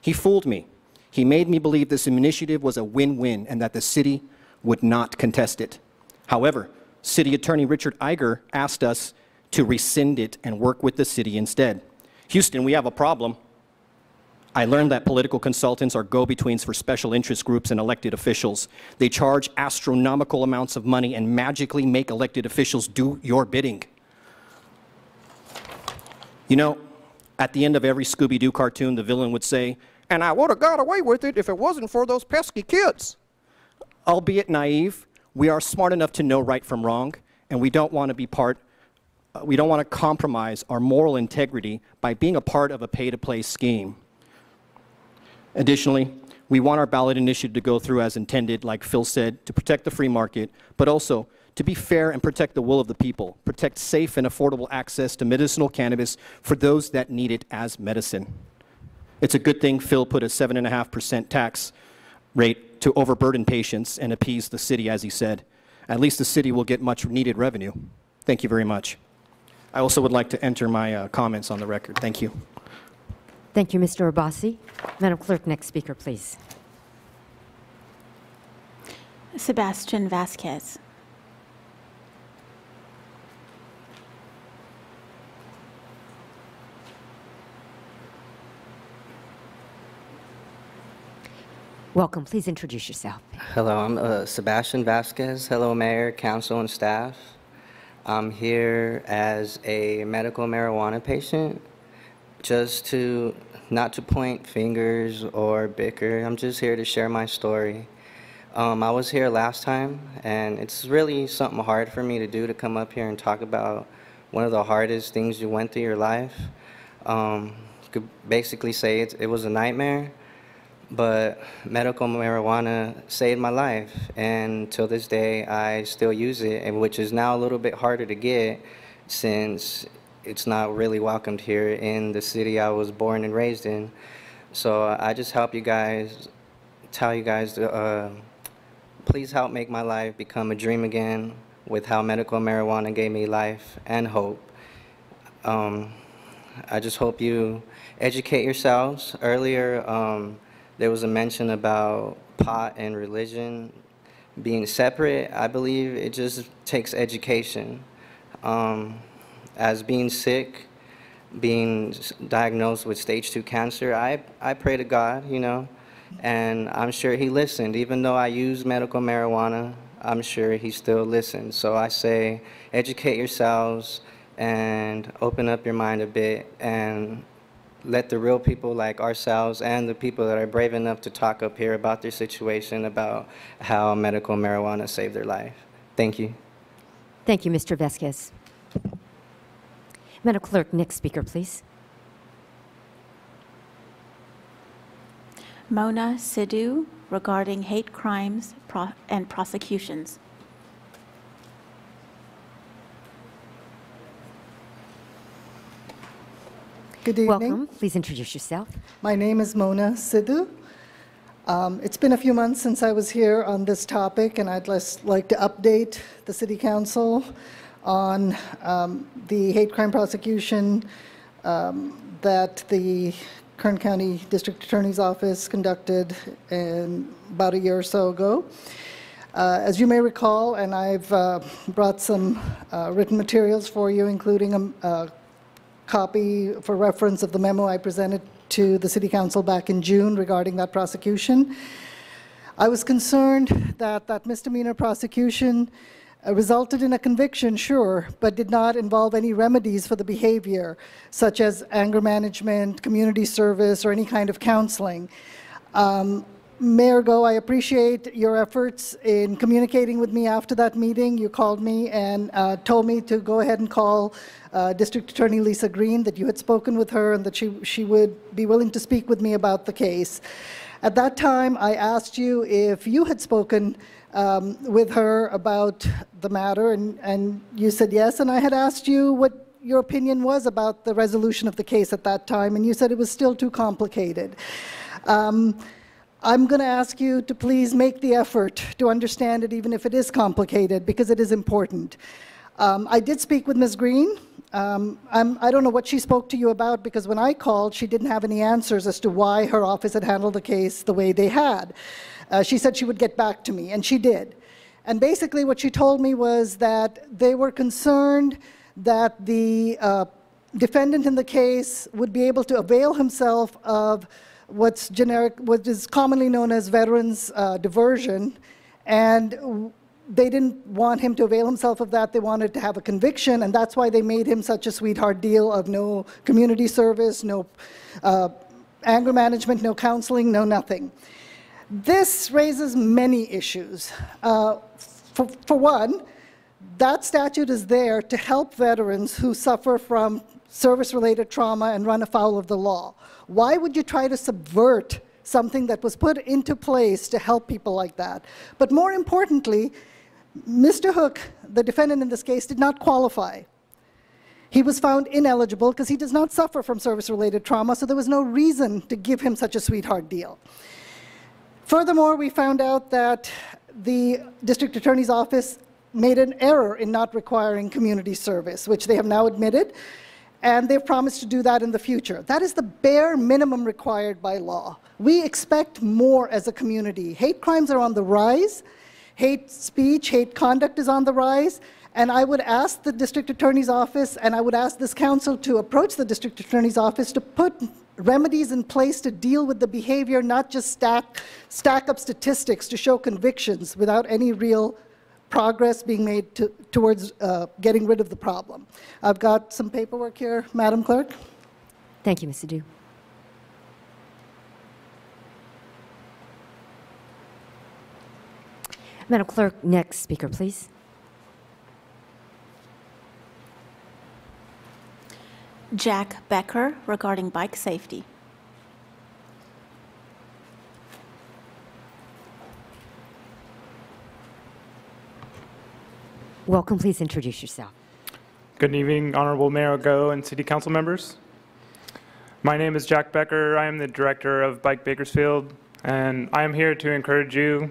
He fooled me. He made me believe this initiative was a win-win and that the city would not contest it. However, City Attorney Richard Iger asked us to rescind it and work with the city instead. Houston, we have a problem. I learned that political consultants are go-betweens for special interest groups and elected officials. They charge astronomical amounts of money and magically make elected officials do your bidding. You know, at the end of every Scooby-Doo cartoon, the villain would say, and I would have got away with it if it wasn't for those pesky kids. Albeit naive, we are smart enough to know right from wrong, and we don't want to compromise our moral integrity by being a part of a pay-to-play scheme. Additionally, we want our ballot initiative to go through as intended, like Phil said, to protect the free market, but also to be fair and protect the will of the people, protect safe and affordable access to medicinal cannabis for those that need it as medicine. It's a good thing Phil put a 7.5% tax rate to overburden patients and appease the city, as he said. At least the city will get much needed revenue. Thank you very much. I also would like to enter my comments on the record. Thank you. Thank you, Mr. Abbasi. Madam Clerk, next speaker, please. Sebastian Vasquez. Welcome. Please introduce yourself. Hello, I'm Sebastian Vasquez. Hello, Mayor, Council, and staff. I'm here as a medical marijuana patient. Just not to point fingers or bicker. I'm just here to share my story. I was here last time, and it's really something hard for me to do, to come up here and talk about one of the hardest things you went through your life. You could basically say it was a nightmare, but medical marijuana saved my life, and till this day I still use it, and which is now a little bit harder to get since it's not really welcomed here in the city I was born and raised in. So I just help you guys, tell you guys to please help make my life become a dream again with how medical marijuana gave me life and hope. I just hope you educate yourselves. Earlier, there was a mention about pot and religion being separate. I believe it just takes education. As being sick, being diagnosed with stage 2 cancer, I pray to God, you know, and I'm sure he listened. Even though I use medical marijuana, I'm sure he still listened. So I say, educate yourselves and open up your mind a bit, and let the real people like ourselves and the people that are brave enough to talk up here about their situation, about how medical marijuana saved their life. Thank you. Thank you, Mr. Vasquez. Madam Clerk, next speaker, please. Mona Sidhu, regarding hate crimes and prosecutions. Good evening. Welcome. Please introduce yourself. My name is Mona Sidhu. It's been a few months since I was here on this topic, and I'd just like to update the City Council on the hate crime prosecution that the Kern County District Attorney's Office conducted about a year or so ago. As you may recall, and I've brought some written materials for you, including a copy for reference of the memo I presented to the City Council back in June regarding that prosecution. I was concerned that that misdemeanor prosecution resulted in a conviction, sure, but did not involve any remedies for the behavior, such as anger management, community service, or any kind of counseling. Mayor Go, I appreciate your efforts in communicating with me after that meeting. You called me and told me to go ahead and call District Attorney Lisa Green, that you had spoken with her and that she would be willing to speak with me about the case. At that time, I asked you if you had spoken with her about the matter, and you said yes, and I had asked you what your opinion was about the resolution of the case at that time, and you said it was still too complicated. I'm going to ask you to please make the effort to understand it, even if it is complicated, because it is important. I did speak with Ms. Green. I don't know what she spoke to you about, because when I called, she didn't have any answers as to why her office had handled the case the way they had. She said she would get back to me, and she did. And basically what she told me was that they were concerned that the defendant in the case would be able to avail himself of what is commonly known as veterans diversion, and they didn't want him to avail himself of that. They wanted to have a conviction, and that's why they made him such a sweetheart deal of no community service, no anger management, no counseling, no nothing. This raises many issues. For one, that statute is there to help veterans who suffer from service-related trauma and run afoul of the law. Why would you try to subvert something that was put into place to help people like that? But more importantly, Mr. Hook, the defendant in this case, did not qualify. He was found ineligible because he does not suffer from service-related trauma, so there was no reason to give him such a sweetheart deal. Furthermore, we found out that the District Attorney's Office made an error in not requiring community service, which they have now admitted, and they've promised to do that in the future. That is the bare minimum required by law. We expect more as a community. Hate crimes are on the rise. Hate speech, hate conduct is on the rise. And I would ask the District Attorney's Office, and I would ask this council to approach the District Attorney's Office to put remedies in place to deal with the behavior, not just stack up statistics to show convictions without any real progress being made towards getting rid of the problem. I've got some paperwork here, Madam Clerk. Thank you, Ms. Sidhu. Madam Clerk, next speaker, please. Jack Becker regarding bike safety. Welcome. Please introduce yourself. Good evening, Honorable Mayor Go and City Council members. My name is Jack Becker. I am the Director of Bike Bakersfield, and I am here to encourage you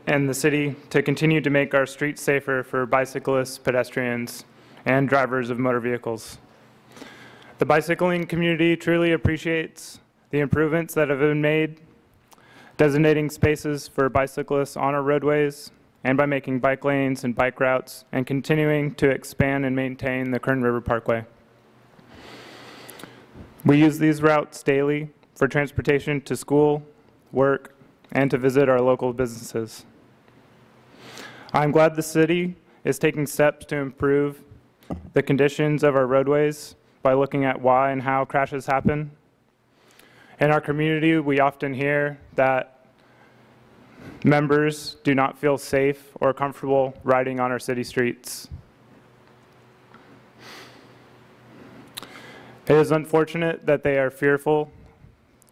and the city to continue to make our streets safer for bicyclists, pedestrians, and drivers of motor vehicles. The bicycling community truly appreciates the improvements that have been made, designating spaces for bicyclists on our roadways, and by making bike lanes and bike routes, and continuing to expand and maintain the Kern River Parkway. We use these routes daily for transportation to school, work, and to visit our local businesses. I'm glad the city is taking steps to improve the conditions of our roadways by looking at why and how crashes happen. In our community, we often hear that members do not feel safe or comfortable riding on our city streets. It is unfortunate that they are fearful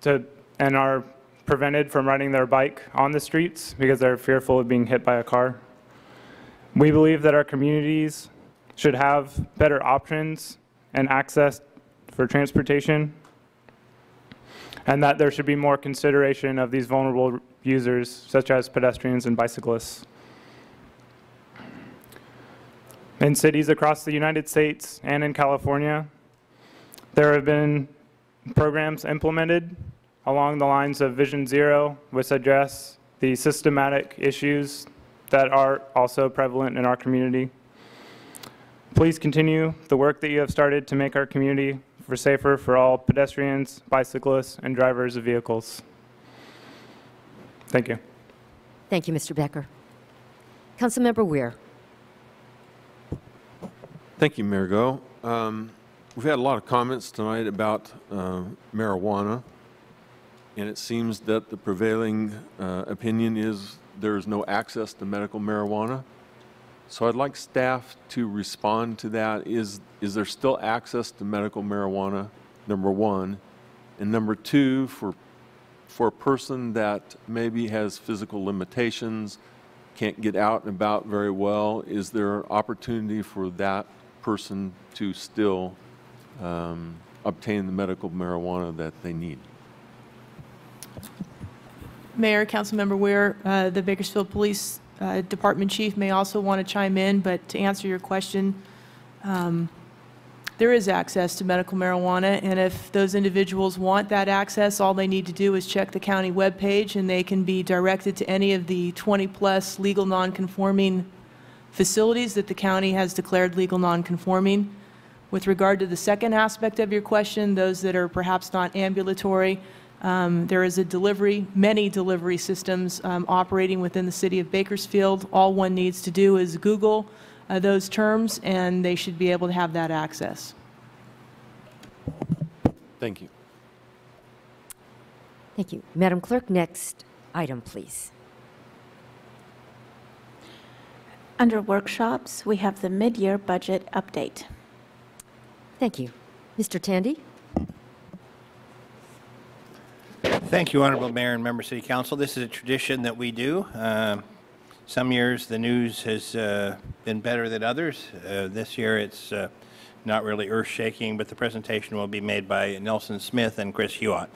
and are prevented from riding their bike on the streets because they're fearful of being hit by a car. We believe that our communities should have better options and access for transportation, and that there should be more consideration of these vulnerable users, such as pedestrians and bicyclists. In cities across the United States and in California, there have been programs implemented along the lines of Vision Zero, which address the systematic issues that are also prevalent in our community. Please continue the work that you have started to make our community safer for all pedestrians, bicyclists, and drivers of vehicles. Thank you. Thank you, Mr. Becker. Councilmember Weir. Thank you, Mayor Go. We've had a lot of comments tonight about marijuana, and it seems that the prevailing opinion is there is no access to medical marijuana. So I'd like staff to respond to that. Is there still access to medical marijuana, number one? And number two, for a person that maybe has physical limitations, can't get out and about very well, is there opportunity for that person to still obtain the medical marijuana that they need? Mayor, Councilmember Weir, the Bakersfield Police Department Chief may also want to chime in, but to answer your question, there is access to medical marijuana, and if those individuals want that access, all they need to do is check the county webpage, and they can be directed to any of the 20-plus legal nonconforming facilities that the county has declared legal nonconforming. With regard to the second aspect of your question, those that are perhaps not ambulatory, there is many delivery systems operating within the city of Bakersfield. All one needs to do is Google those terms, and they should be able to have that access. Thank you. Thank you. Madam Clerk, next item, please. Under workshops, we have the mid-year budget update. Thank you. Mr. Tandy? Thank you, Honorable Mayor and Member City Council. This is a tradition that we do. Some years the news has been better than others. This year it's not really earth-shaking, but the presentation will be made by Nelson Smith and Chris Hewitt.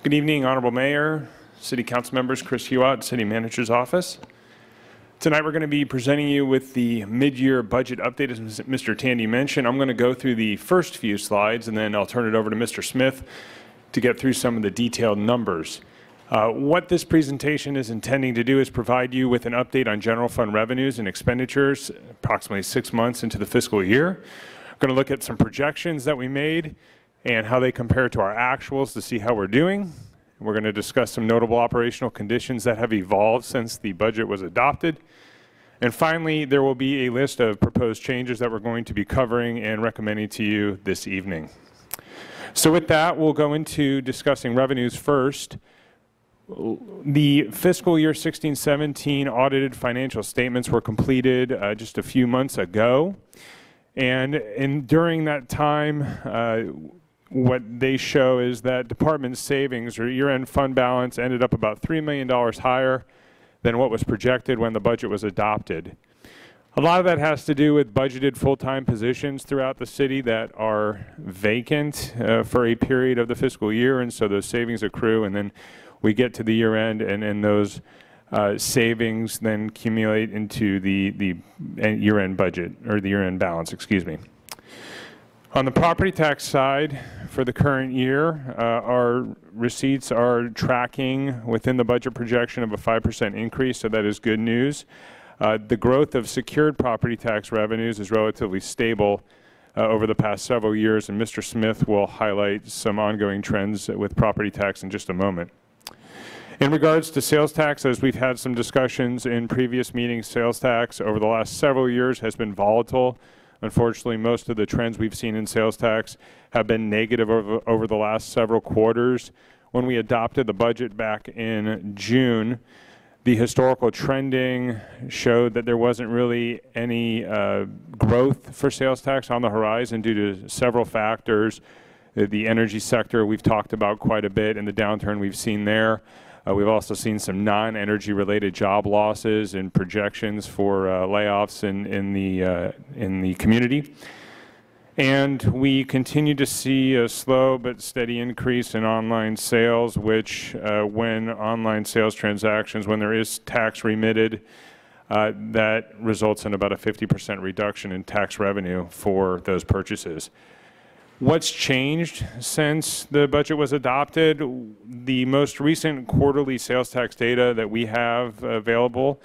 Good evening, Honorable Mayor, City Council members, Chris Hewitt, City Manager's Office. Tonight we're going to be presenting you with the mid-year budget update, as Mr. Tandy mentioned. I'm going to go through the first few slides, and then I'll turn it over to Mr. Smith to get through some of the detailed numbers. What this presentation is intending to do is provide you with an update on general fund revenues and expenditures approximately 6 months into the fiscal year. I'm going to look at some projections that we made and how they compare to our actuals to see how we're doing. We're going to discuss some notable operational conditions that have evolved since the budget was adopted. And finally, there will be a list of proposed changes that we're going to be covering and recommending to you this evening. So with that, we'll go into discussing revenues first. The fiscal year 16-17 audited financial statements were completed just a few months ago. And during that time, what they show is that department savings or year-end fund balance ended up about $3 million higher than what was projected when the budget was adopted. A lot of that has to do with budgeted full-time positions throughout the city that are vacant for a period of the fiscal year, and so those savings accrue, and then we get to the year end, and those savings then accumulate into the year-end budget, or the year-end balance, excuse me. On the property tax side, for the current year, our receipts are tracking within the budget projection of a 5% increase, so that is good news. The growth of secured property tax revenues is relatively stable over the past several years, and Mr. Smith will highlight some ongoing trends with property tax in just a moment. In regards to sales tax, as we've had some discussions in previous meetings, sales tax over the last several years has been volatile. Unfortunately, most of the trends we've seen in sales tax have been negative over the last several quarters. When we adopted the budget back in June, the historical trending showed that there wasn't really any growth for sales tax on the horizon due to several factors. The energy sector we've talked about quite a bit, and the downturn we've seen there. We've also seen some non-energy related job losses and projections for layoffs in the community. And we continue to see a slow but steady increase in online sales, which when online sales transactions, when there is tax remitted, that results in about a 50% reduction in tax revenue for those purchases. What's changed since the budget was adopted? The most recent quarterly sales tax data that we have available,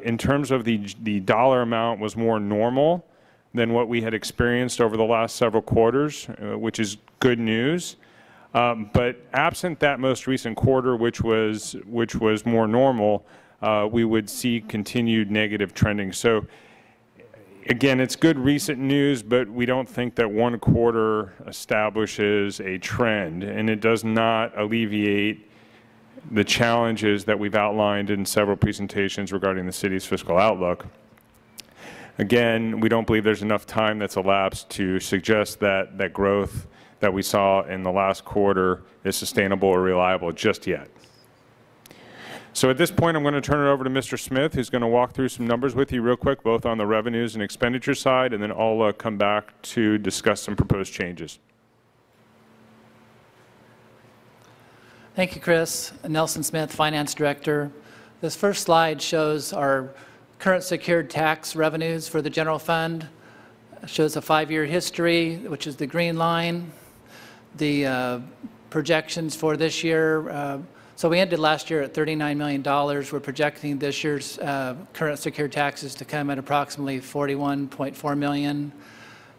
in terms of the dollar amount, was more normal than what we had experienced over the last several quarters, which is good news. But absent that most recent quarter, which was more normal, we would see continued negative trending. So again, it's good recent news, but we don't think that one quarter establishes a trend, and it does not alleviate the challenges that we've outlined in several presentations regarding the city's fiscal outlook. Again, we don't believe there's enough time that's elapsed to suggest that that growth that we saw in the last quarter is sustainable or reliable just yet. So at this point, I'm going to turn it over to Mr. Smith, who's going to walk through some numbers with you real quick, both on the revenues and expenditure side, and then I'll come back to discuss some proposed changes. Thank you, Chris. Nelson Smith, Finance Director. This first slide shows our current secured tax revenues for the general fund. It shows a 5-year history, which is the green line. The projections for this year, so we ended last year at $39 million. We're projecting this year's current secured taxes to come at approximately $41.4 million,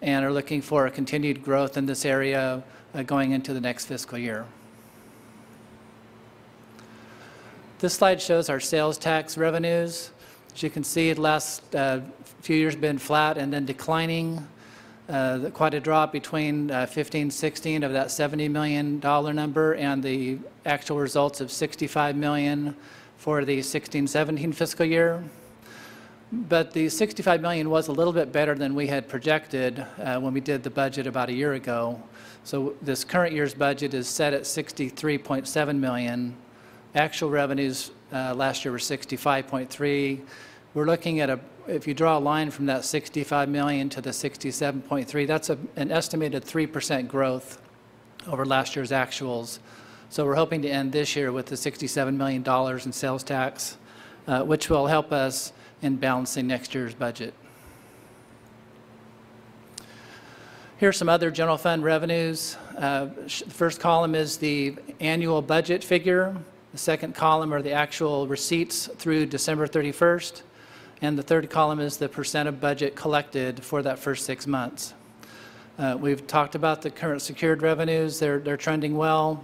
and are looking for a continued growth in this area going into the next fiscal year. This slide shows our sales tax revenues. As you can see, the last few years have been flat and then declining. Quite a drop between 15-16 of that $70 million number and the actual results of $65 million for the 16-17 fiscal year. But the $65 million was a little bit better than we had projected when we did the budget about a year ago. So this current year's budget is set at $63.7 million. Actual revenues last year were $65.3. We're looking at if you draw a line from that $65 million to the $67.3, that's an estimated 3% growth over last year's actuals. So we're hoping to end this year with the $67 million in sales tax, which will help us in balancing next year's budget. Here's some other general fund revenues. The first column is the annual budget figure. The second column are the actual receipts through December 31st. And the third column is the percent of budget collected for that first 6 months. We've talked about the current secured revenues. They're trending well.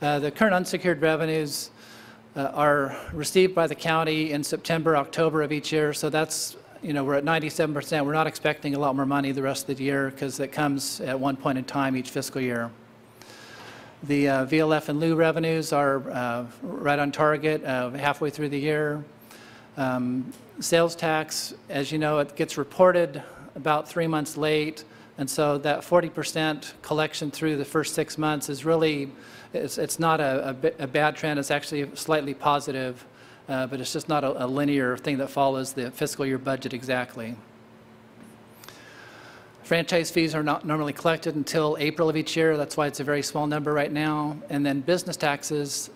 The current unsecured revenues are received by the county in September, October of each year, so that's, we're at 97%. We're not expecting a lot more money the rest of the year because it comes at one point in time each fiscal year. The VLF and lieu revenues are right on target halfway through the year. Sales tax, as you know, it gets reported about 3 months late, and so that 40% collection through the first 6 months is really, it's not a bad trend. It's actually slightly positive, but it's just not a linear thing that follows the fiscal year budget exactly. Franchise fees are not normally collected until April of each year. That's why it's a very small number right now. And then business taxes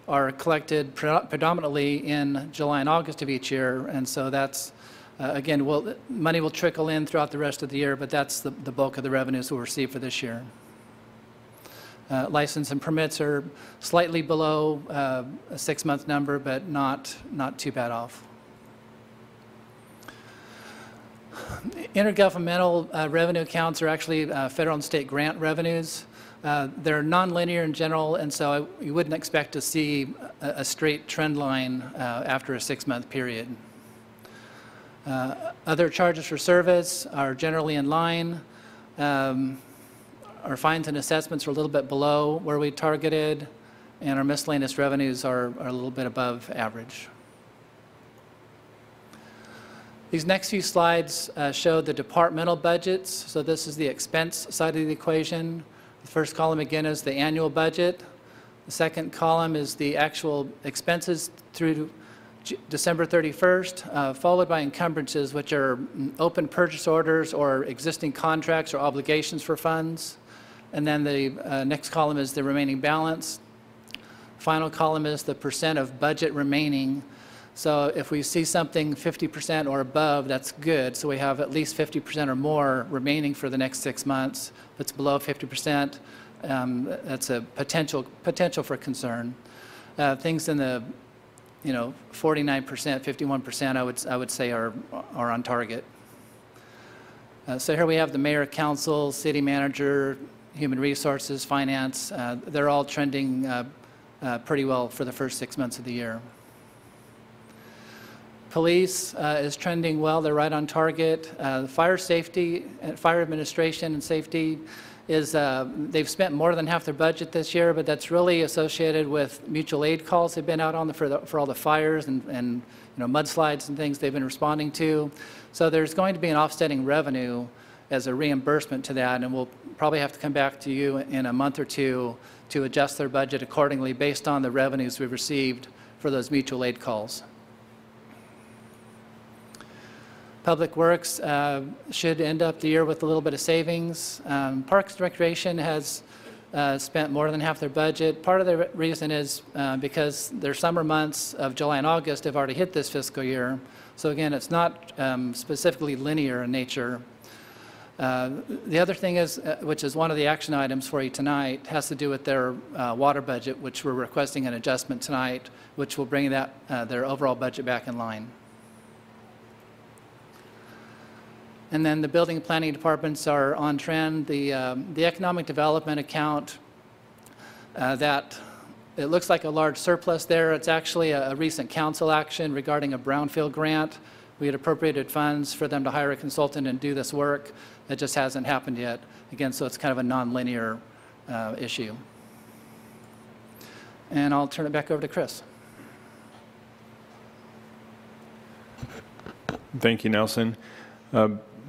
are collected predominantly in July and August of each year. And so that's, again, money will trickle in throughout the rest of the year, but that's the bulk of the revenues we'll receive for this year. License and permits are slightly below a 6-month number, but not too bad off. Intergovernmental revenue accounts are actually federal and state grant revenues. They're nonlinear in general, and so you wouldn't expect to see a straight trend line after a 6-month period. Other charges for service are generally in line. Our fines and assessments are a little bit below where we targeted, and our miscellaneous revenues are a little bit above average. These next few slides show the departmental budgets. So this is the expense side of the equation. The first column, again, is the annual budget. The second column is the actual expenses through December 31st, followed by encumbrances, which are open purchase orders or existing contracts or obligations for funds. And then the next column is the remaining balance. Final column is the percent of budget remaining. So if we see something 50% or above, that's good. So we have at least 50% or more remaining for the next 6 months. If it's below 50%, that's a potential for concern. Things in the 49%, 51%, I would say are on target. So here we have the mayor, council, city manager, human resources, finance. They're all trending pretty well for the first 6 months of the year. Police is trending well. They're right on target. Fire safety, fire administration and safety is, they've spent more than half their budget this year, but that's really associated with mutual aid calls they've been out on for all the fires and mudslides and things they've been responding to. So there's going to be an offsetting revenue as a reimbursement to that, and we'll probably have to come back to you in a month or two to adjust their budget accordingly based on the revenues we've received for those mutual aid calls. Public Works should end up the year with a little bit of savings. Parks and Recreation has spent more than half their budget. Part of the reason is because their summer months of July and August have already hit this fiscal year. So again, it's not specifically linear in nature. The other thing is, which is one of the action items for you tonight, has to do with their water budget, which we're requesting an adjustment tonight, which will bring that their overall budget back in line. And then the building and planning departments are on trend. The economic development account, that it looks like a large surplus there. It's actually a recent council action regarding a brownfield grant. We had appropriated funds for them to hire a consultant and do this work. It just hasn't happened yet. Again, so it's kind of a non-linear issue. And I'll turn it back over to Chris. Thank you, Nelson.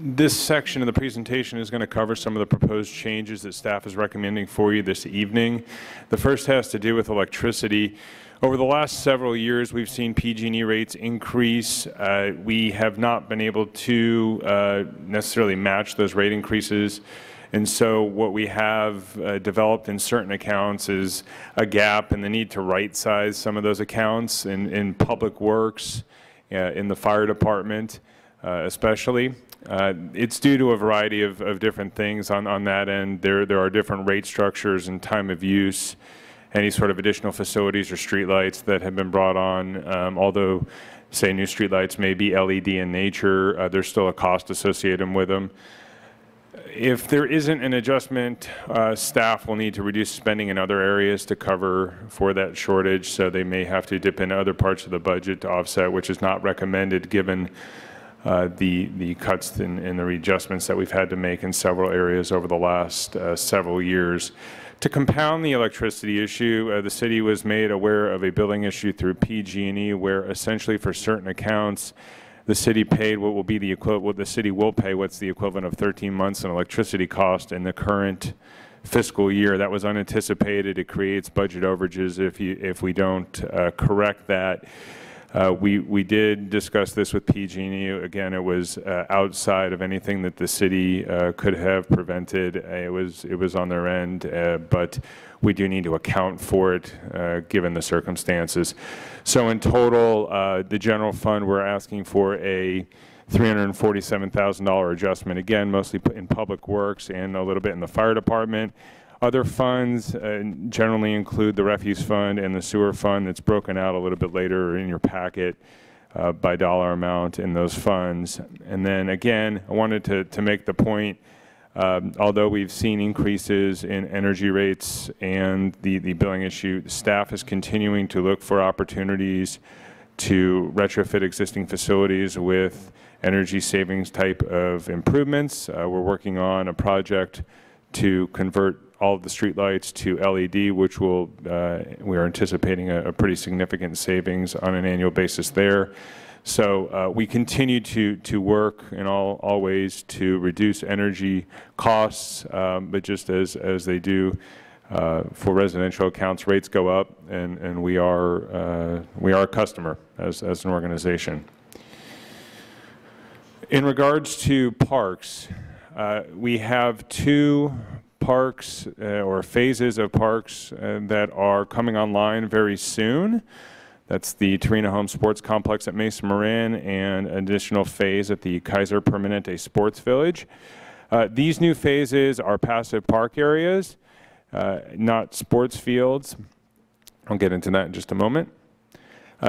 This section of the presentation is going to cover some of the proposed changes that staff is recommending for you this evening. The first has to do with electricity. Over the last several years, we've seen PG&E rates increase. We have not been able to necessarily match those rate increases. And so what we have developed in certain accounts is a gap and the need to right-size some of those accounts in public works, in the fire department especially. It's due to a variety of different things on that end. There are different rate structures and time of use, any sort of additional facilities or streetlights that have been brought on. Although, say, new streetlights may be LED in nature, there's still a cost associated with them. if there isn't an adjustment, staff will need to reduce spending in other areas to cover for that shortage, so they may have to dip into other parts of the budget to offset, which is not recommended given the cuts and the readjustments that we've had to make in several areas over the last several years. To compound the electricity issue, the city was made aware of a billing issue through PG&E, where essentially for certain accounts, the city paid what will be the equivalent. What the city will pay, what's the equivalent of 13 months in electricity cost in the current fiscal year. That was unanticipated. It creates budget overages if we don't correct that. We did discuss this with PG&E. Again, it was outside of anything that the city could have prevented. It was on their end, but we do need to account for it given the circumstances. So in total, the general fund, we're asking for a $347,000 adjustment, again, mostly in public works and a little bit in the fire department. Other funds generally include the refuse fund and the sewer fund. That's broken out a little bit later in your packet by dollar amount in those funds. And then again, I wanted to make the point, although we've seen increases in energy rates and the billing issue, staff is continuing to look for opportunities to retrofit existing facilities with energy savings type of improvements. We're working on a project to convert all of the streetlights to LED, which will, we are anticipating a pretty significant savings on an annual basis there. So we continue to work in all ways to reduce energy costs, but just as they do for residential accounts, rates go up, and we are a customer as an organization. In regards to parks, we have two parks or phases of parks that are coming online very soon. That's the Torino Home Sports Complex at Mesa Marin and an additional phase at the Kaiser Permanente Sports Village. These new phases are passive park areas, not sports fields. I'll get into that in just a moment.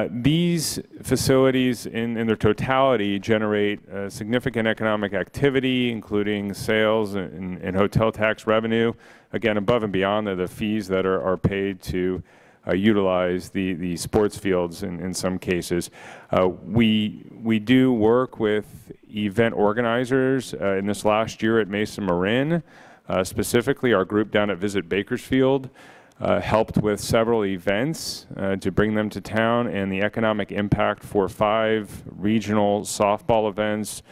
These facilities in their totality generate significant economic activity, including sales and hotel tax revenue, again, above and beyond the fees that are paid to utilize the sports fields in some cases. We do work with event organizers in this last year at Mesa Marin, specifically our group down at Visit Bakersfield. Helped with several events to bring them to town, and the economic impact for 5 regional softball events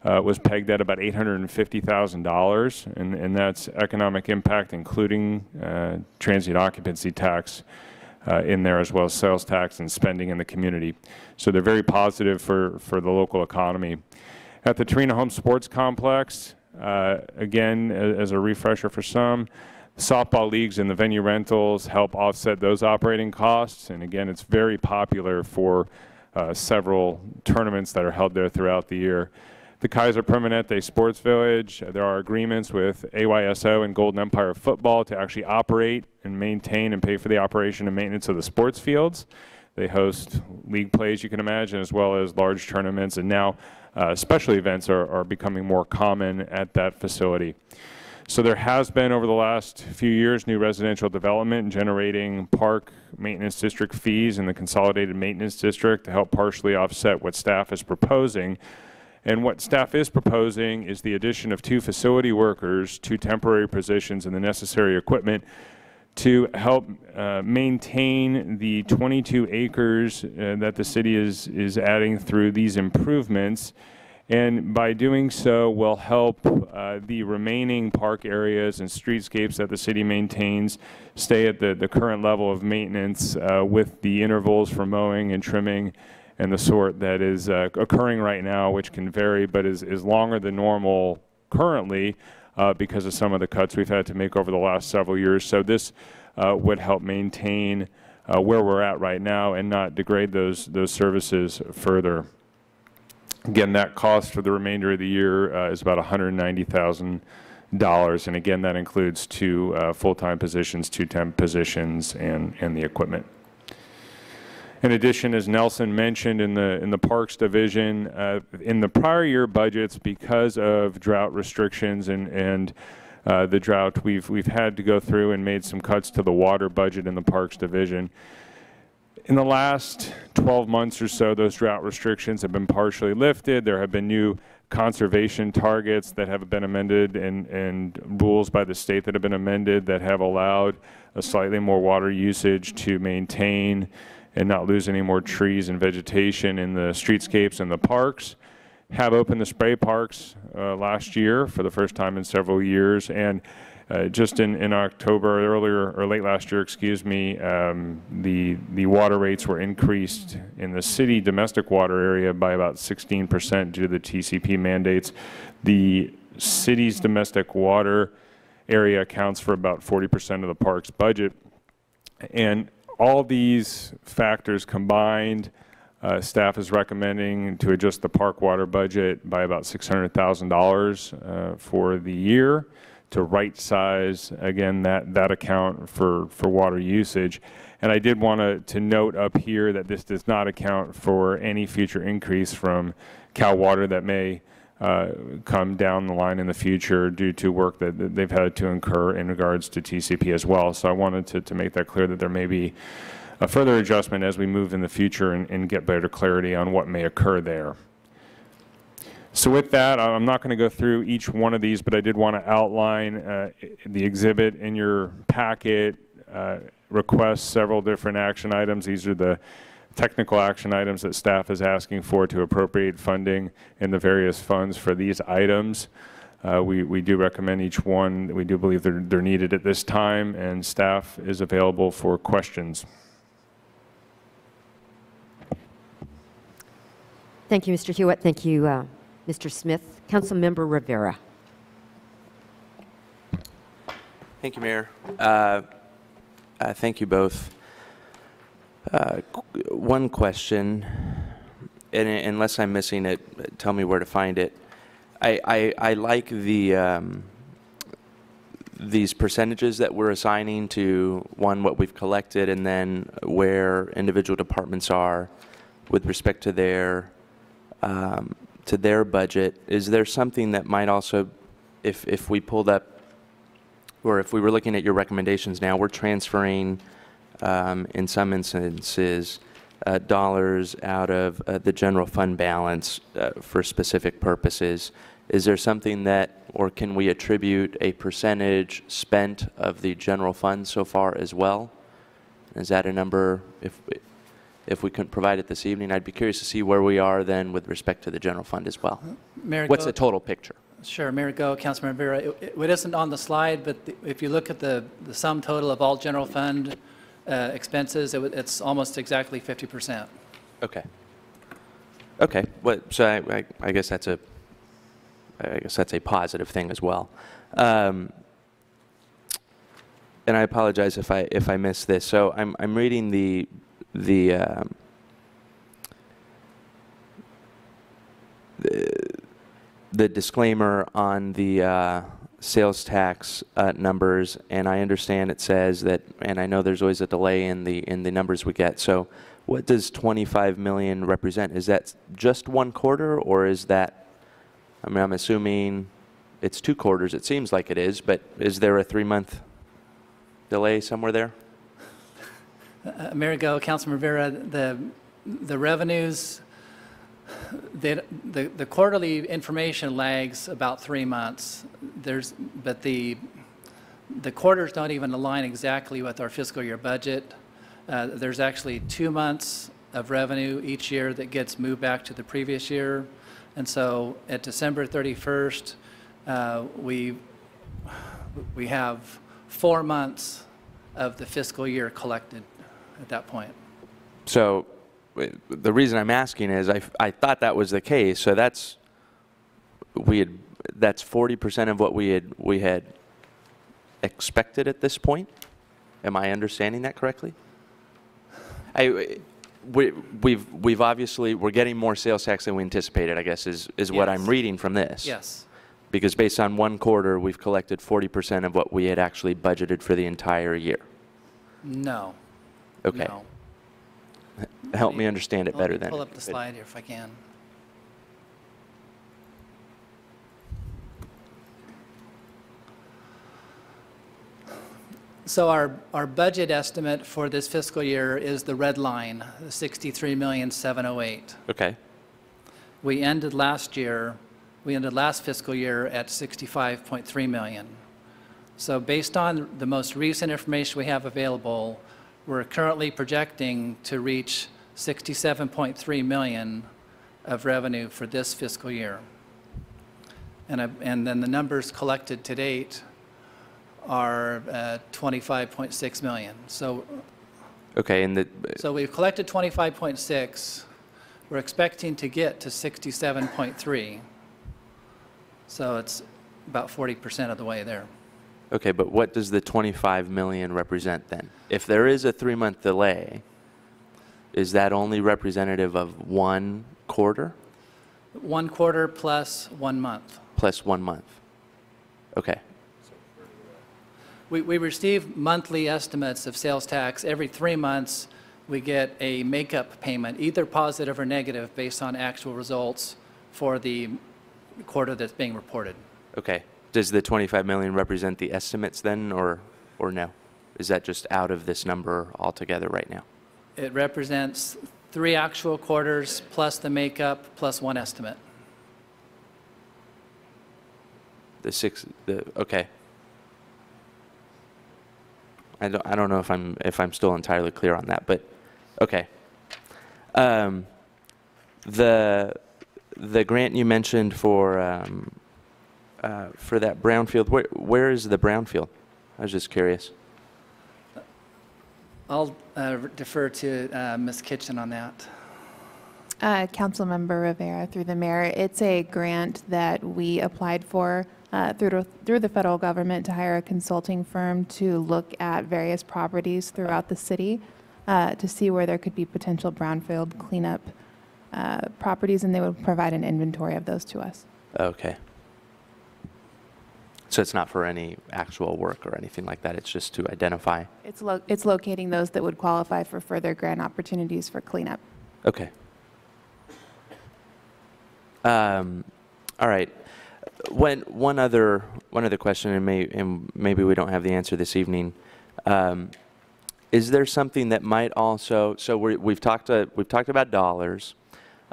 was pegged at about $850,000, and that's economic impact including transient occupancy tax in there, as well as sales tax and spending in the community. So they're very positive for the local economy. At the Torino Home Sports Complex, again, as a refresher for some, softball leagues and the venue rentals help offset those operating costs, and again, it's very popular for several tournaments that are held there throughout the year. The Kaiser Permanente Sports Village, there are agreements with AYSO and Golden Empire Football to actually operate and maintain and pay for the operation and maintenance of the sports fields. They host league plays, you can imagine, as well as large tournaments, and now special events are becoming more common at that facility. So there has been, over the last few years, new residential development generating park maintenance district fees in the consolidated maintenance district to help partially offset what staff is proposing. And what staff is proposing is the addition of 2 facility workers, 2 temporary positions, and the necessary equipment to help maintain the 22 acres that the city is adding through these improvements. And by doing so, will help the remaining park areas and streetscapes that the city maintains stay at the current level of maintenance with the intervals for mowing and trimming and the sort that is occurring right now, which can vary, but is longer than normal currently because of some of the cuts we've had to make over the last several years. So this would help maintain where we're at right now and not degrade those services further. Again, that cost for the remainder of the year is about $190,000, and again, that includes 2 full-time positions, 2 temp positions, and the equipment. In addition, as Nelson mentioned in the Parks Division, in the prior year budgets, because of drought restrictions and the drought, we've had to go through and made some cuts to the water budget in the Parks Division. In the last 12 months or so, those drought restrictions have been partially lifted. There have been new conservation targets that have been amended and rules by the state that have been amended that have allowed a slightly more water usage to maintain and not lose any more trees and vegetation in the streetscapes and the parks. Have opened the spray parks last year for the first time in several years, and just in October, earlier or late last year, excuse me, the water rates were increased in the city domestic water area by about 16% due to the TCP mandates. The city's domestic water area accounts for about 40% of the park's budget, and all these factors combined, staff is recommending to adjust the park water budget by about $600,000 for the year to right size, again, that account for water usage. And I did want to note up here that this does not account for any future increase from Cal Water that may come down the line in the future due to work that they've had to incur in regards to TCP as well. So I wanted to make that clear that there may be a further adjustment as we move in the future and get better clarity on what may occur there. So with that, I'm not going to go through each one of these, but I did want to outline the exhibit in your packet, requests several different action items. These are the technical action items that staff is asking for to appropriate funding in the various funds for these items. We do recommend each one. We do believe they're needed at this time, and staff is available for questions. Thank you, Mr. Hewitt. Thank you, Mr. Smith. Councilmember Rivera. Thank you, Mayor. Thank you both. One question, and unless I'm missing it, tell me where to find it. I like these percentages that we're assigning to, one, what we've collected, and then where individual departments are with respect to their budget. Is there something that might also, if we pulled up, or if we were looking at your recommendations now, we're transferring, in some instances, dollars out of the general fund balance for specific purposes. Is there something that, or can we attribute a percentage spent of the general fund so far as well? Is that a number, if we couldn't provide it this evening, I'd be curious to see where we are then with respect to the general fund as well. Mayor What's Go, the total picture? Sure, Mayor Go, Councilmember Vera. It isn't on the slide, but if you look at the sum total of all general fund expenses, it's almost exactly 50%. Okay. Okay. So I guess that's a positive thing as well. And I apologize if I missed this. So I'm reading the disclaimer on the sales tax numbers, and I understand it says that, and I know there's always a delay in the numbers we get. So what does 25 million represent? Is that just one quarter, or is that, I mean, I'm assuming it's 2 quarters. It seems like it is, but is there a 3-month delay somewhere there? Mayor Go, Councilmember Vera, the revenues, the quarterly information lags about 3 months. But the quarters don't even align exactly with our fiscal year budget. There's actually 2 months of revenue each year that gets moved back to the previous year. And so at December 31st, we have 4 months of the fiscal year collected at that point. So the reason I'm asking is I thought that was the case. So that's 40% of what we had expected at this point. Am I understanding that correctly? We've obviously, we're getting more sales tax than we anticipated, I guess, is what I'm reading from this. Yes. Because based on 1 quarter, we've collected 40% of what we had actually budgeted for the entire year. No. Okay. No. help me understand it better then. Pull up the slide here if I can. So our budget estimate for this fiscal year is the red line, the $63,708,000. Okay. We ended last fiscal year at $65.3 million. So based on the most recent information we have available, we're currently projecting to reach $67.3 million of revenue for this fiscal year. And then the numbers collected to date are $25.6 million. So, okay, so we've collected 25.6. We're expecting to get to 67.3. So it's about 40% of the way there. Okay, but what does the 25 million represent then? If there is a 3-month delay, is that only representative of 1 quarter? 1 quarter plus 1 month. Plus 1 month. Okay. We receive monthly estimates of sales tax. Every 3 months, we get a makeup payment, either positive or negative, based on actual results for the quarter that's being reported. Okay. Does the 25 million represent the estimates then, or no? Is that just out of this number altogether right now? It represents 3 actual quarters plus the makeup plus 1 estimate. Okay. I don't know if I'm still entirely clear on that, but okay. The grant you mentioned for that brownfield, where is the brownfield? I was just curious. I'll defer to Ms. Kitchen on that. Councilmember Rivera, through the mayor, it's a grant that we applied for through the federal government to hire a consulting firm to look at various properties throughout the city to see where there could be potential brownfield cleanup properties, and they would provide an inventory of those to us. Okay. So it's not for any actual work or anything like that. It's just to identify. It's locating those that would qualify for further grant opportunities for cleanup. Okay. All right. One other question, and maybe we don't have the answer this evening. Is there something that might also? So we've talked about dollars.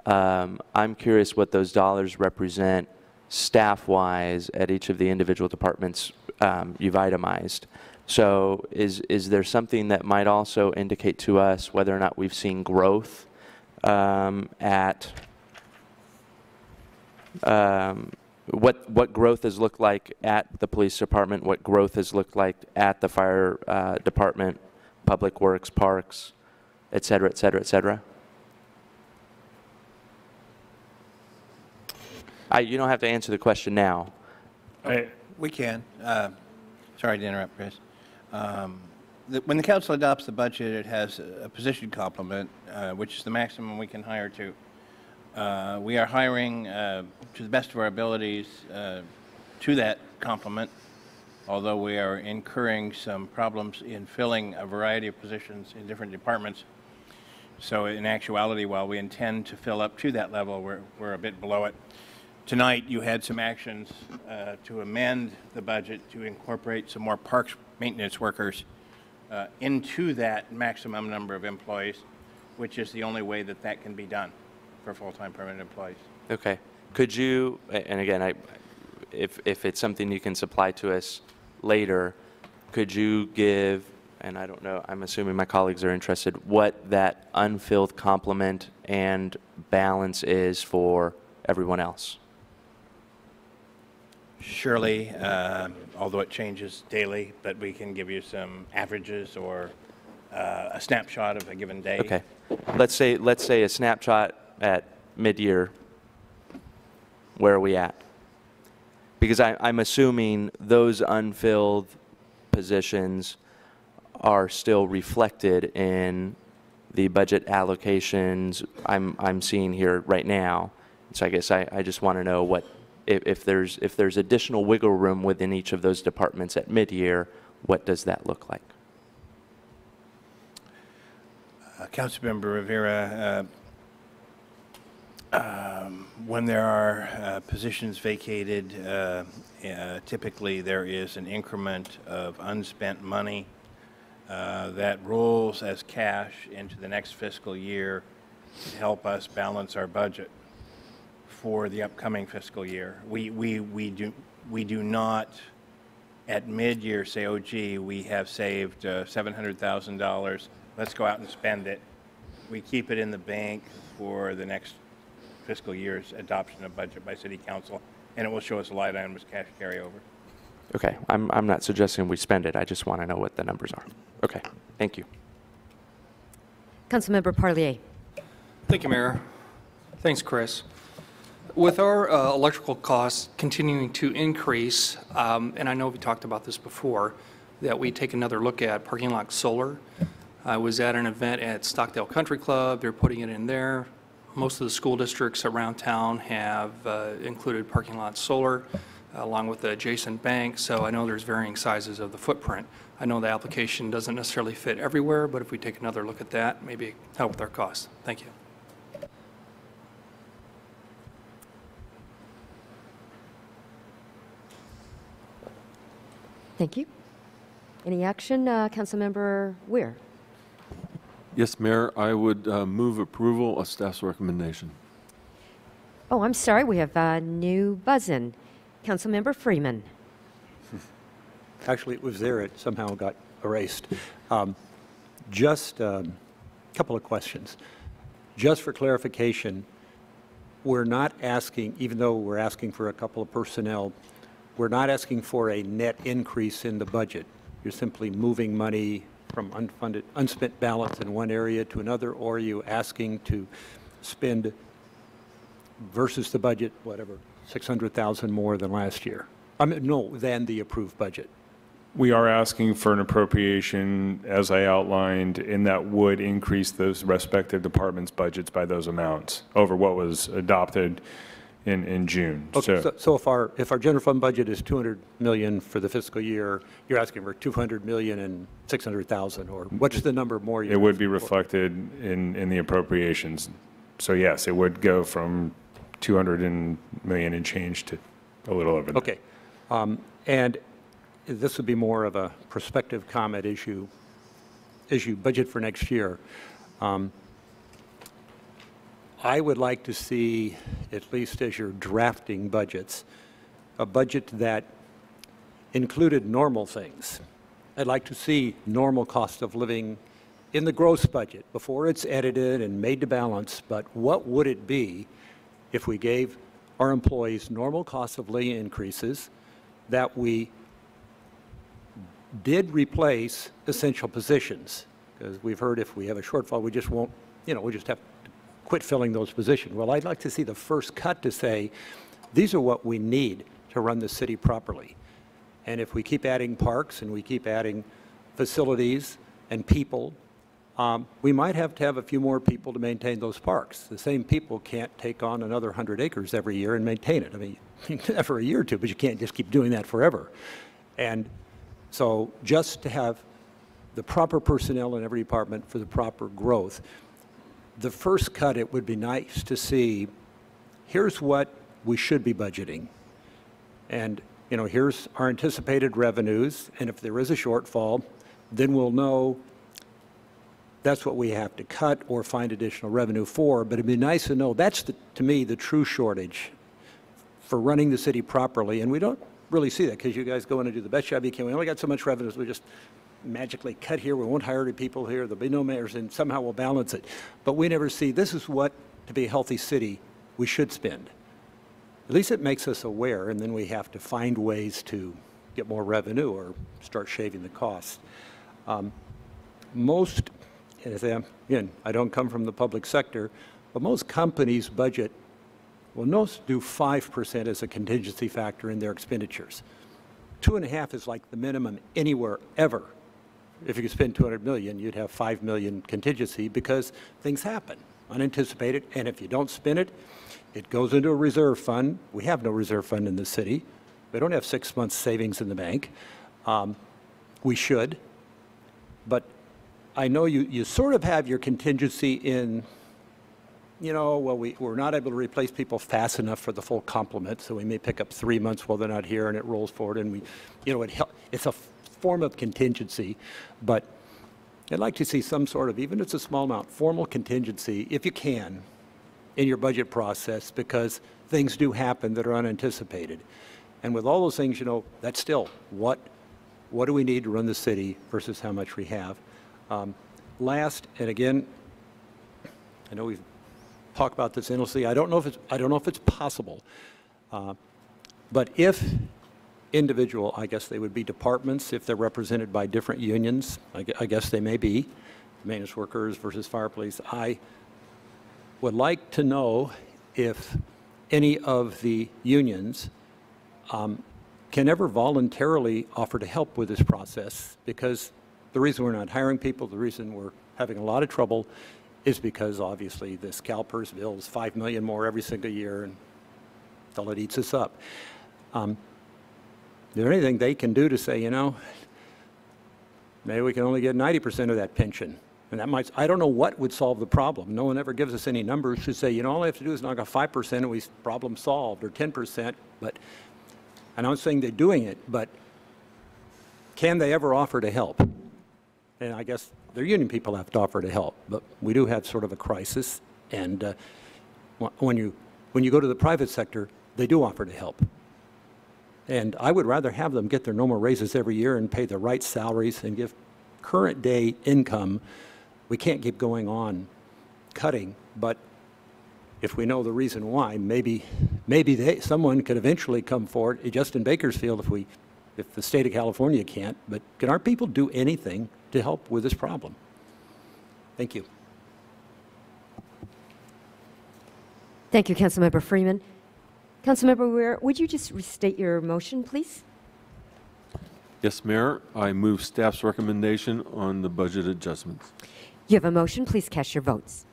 I'm curious what those dollars represent staff-wise at each of the individual departments you've itemized. So is there something that might also indicate to us whether or not we've seen growth at what growth has looked like at the police department, what growth has looked like at the fire department, public works, parks, et cetera, et cetera, et cetera? You don't have to answer the question now. We can. Sorry to interrupt, Chris. When the council adopts the budget, it has a position complement, which is the maximum we can hire to. We are hiring, to the best of our abilities, to that complement, although we are incurring some problems in filling a variety of positions in different departments. So in actuality, while we intend to fill up to that level, we're a bit below it. Tonight, you had some actions to amend the budget to incorporate some more parks maintenance workers into that maximum number of employees, which is the only way that that can be done for full-time permanent employees. Okay. Could you, and again, if it's something you can supply to us later, could you give, and I don't know, I'm assuming my colleagues are interested, what that unfilled complement and balance is for everyone else? Surely, although it changes daily, but we can give you some averages or a snapshot of a given day. Okay. Let's say a snapshot at mid-year. Where are we at? Because I'm assuming those unfilled positions are still reflected in the budget allocations I'm seeing here right now. So I guess I just want to know what if there's additional wiggle room within each of those departments at mid-year, what does that look like? Councilmember Rivera, when there are positions vacated, typically there is an increment of unspent money that rolls as cash into the next fiscal year to help us balance our budget for the upcoming fiscal year. We do not at mid-year say, oh gee, we have saved $700,000, let's go out and spend it. We keep it in the bank for the next fiscal year's adoption of budget by City Council, and it will show us a line item as cash carryover. Okay, I'm not suggesting we spend it. I just want to know what the numbers are. Okay, thank you. Councilmember Parlier. Thank you, Mayor. Thanks, Chris. With our electrical costs continuing to increase, and I know we talked about this before, that we take another look at parking lot solar. I was at an event at Stockdale Country Club. They're putting it in there. Most of the school districts around town have included parking lot solar along with the adjacent bank, so I know there's varying sizes of the footprint. I know the application doesn't necessarily fit everywhere, but if we take another look at that, maybe help with our costs. Thank you. Thank you. Any action? Councilmember Weir. Yes, Mayor, I would move approval of staff's recommendation. Oh, I'm sorry. We have a new buzz-in. Councilmember Freeman. Actually, it was there. It somehow got erased. Just a couple of questions. Just for clarification, we're not asking, even though we're asking for a couple of personnel, we're not asking for a net increase in the budget. You're simply moving money from unfunded, unspent balance in one area to another, or are you asking to spend versus the budget, whatever, 600,000 more than last year? I mean, no, than the approved budget. We are asking for an appropriation, as I outlined, and that would increase those respective departments' budgets by those amounts over what was adopted in June. Okay, so if our general fund budget is 200 million for the fiscal year, you're asking for 200 million and 600,000, or what's the number more? It would be reflected in the appropriations. So yes, it would go from 200 million and change to a little over that. Okay, and this would be more of a prospective comment issue budget for next year. I would like to see, at least as you're drafting budgets, a budget that included normal things. I'd like to see normal cost of living in the gross budget before it's edited and made to balance, but what would it be if we gave our employees normal cost of living increases, that we did replace essential positions? Because we've heard if we have a shortfall, we just won't, we just have to quit filling those positions. Well, I'd like to see the first cut to say, these are what we need to run the city properly. And if we keep adding parks and we keep adding facilities and people, we might have to have a few more people to maintain those parks. The same people can't take on another 100 acres every year and maintain it. I mean, you can do that for a year or two, but you can't just keep doing that forever. And so just to have the proper personnel in every department for the proper growth, the first cut, it would be nice to see, here's what we should be budgeting. And, here's our anticipated revenues, and if there is a shortfall, then we'll know that's what we have to cut or find additional revenue for. But it'd be nice to know that's, to me, the true shortage for running the city properly. And we don't really see that because you guys go in and do the best job you can. We only got so much revenues. We just magically cut here. We won't hire any people here. There'll be no mayors, and somehow we'll balance it. But we never see this is what, to be a healthy city, we should spend. At least it makes us aware, and then we have to find ways to get more revenue or start shaving the costs. Most, again, I don't come from the public sector, but most companies budget, well, most do 5% as a contingency factor in their expenditures. 2.5 is like the minimum anywhere ever. If you could spend 200 million, you'd have 5 million contingency because things happen, unanticipated, and if you don't spend it, it goes into a reserve fund. We have no reserve fund in the city. We don't have 6 months savings in the bank. We should, but I know you sort of have your contingency in, well, we're not able to replace people fast enough for the full complement, so we may pick up 3 months while they're not here, and it rolls forward, and it's a form of contingency, but I'd like to see some sort of, even if it's a small amount, formal contingency, if you can, in your budget process, because things do happen that are unanticipated. And with all those things, that's still what do we need to run the city versus how much we have. Last, and again, I know we've talked about this endlessly. I don't know if it's possible, but if individual, I guess they would be departments if they're represented by different unions. I guess they may be maintenance workers versus fire police. I would like to know if any of the unions can ever voluntarily offer to help with this process, because the reason we're not hiring people, the reason we're having a lot of trouble is because obviously this CalPERS bill is $5 million more every single year until it eats us up. Is there anything they can do to say, maybe we can only get 90% of that pension? And that might, I don't know what would solve the problem. No one ever gives us any numbers to say, all I have to do is knock off 5% and we problem solved, or 10%. But I'm not saying they're doing it, but can they ever offer to help? And I guess their union people have to offer to help. But we do have sort of a crisis. And when you go to the private sector, they do offer to help. And I would rather have them get their normal raises every year and pay the right salaries and give current day income. We can't keep going on cutting, but if we know the reason why, maybe someone could eventually come forward, just in Bakersfield if the state of California can't, but can our people do anything to help with this problem? Thank you. Thank you, Councilmember Freeman. Councilmember Weir, would you just restate your motion, please? Yes, Mayor. I move staff's recommendation on the budget adjustments. You have a motion. Please cast your votes.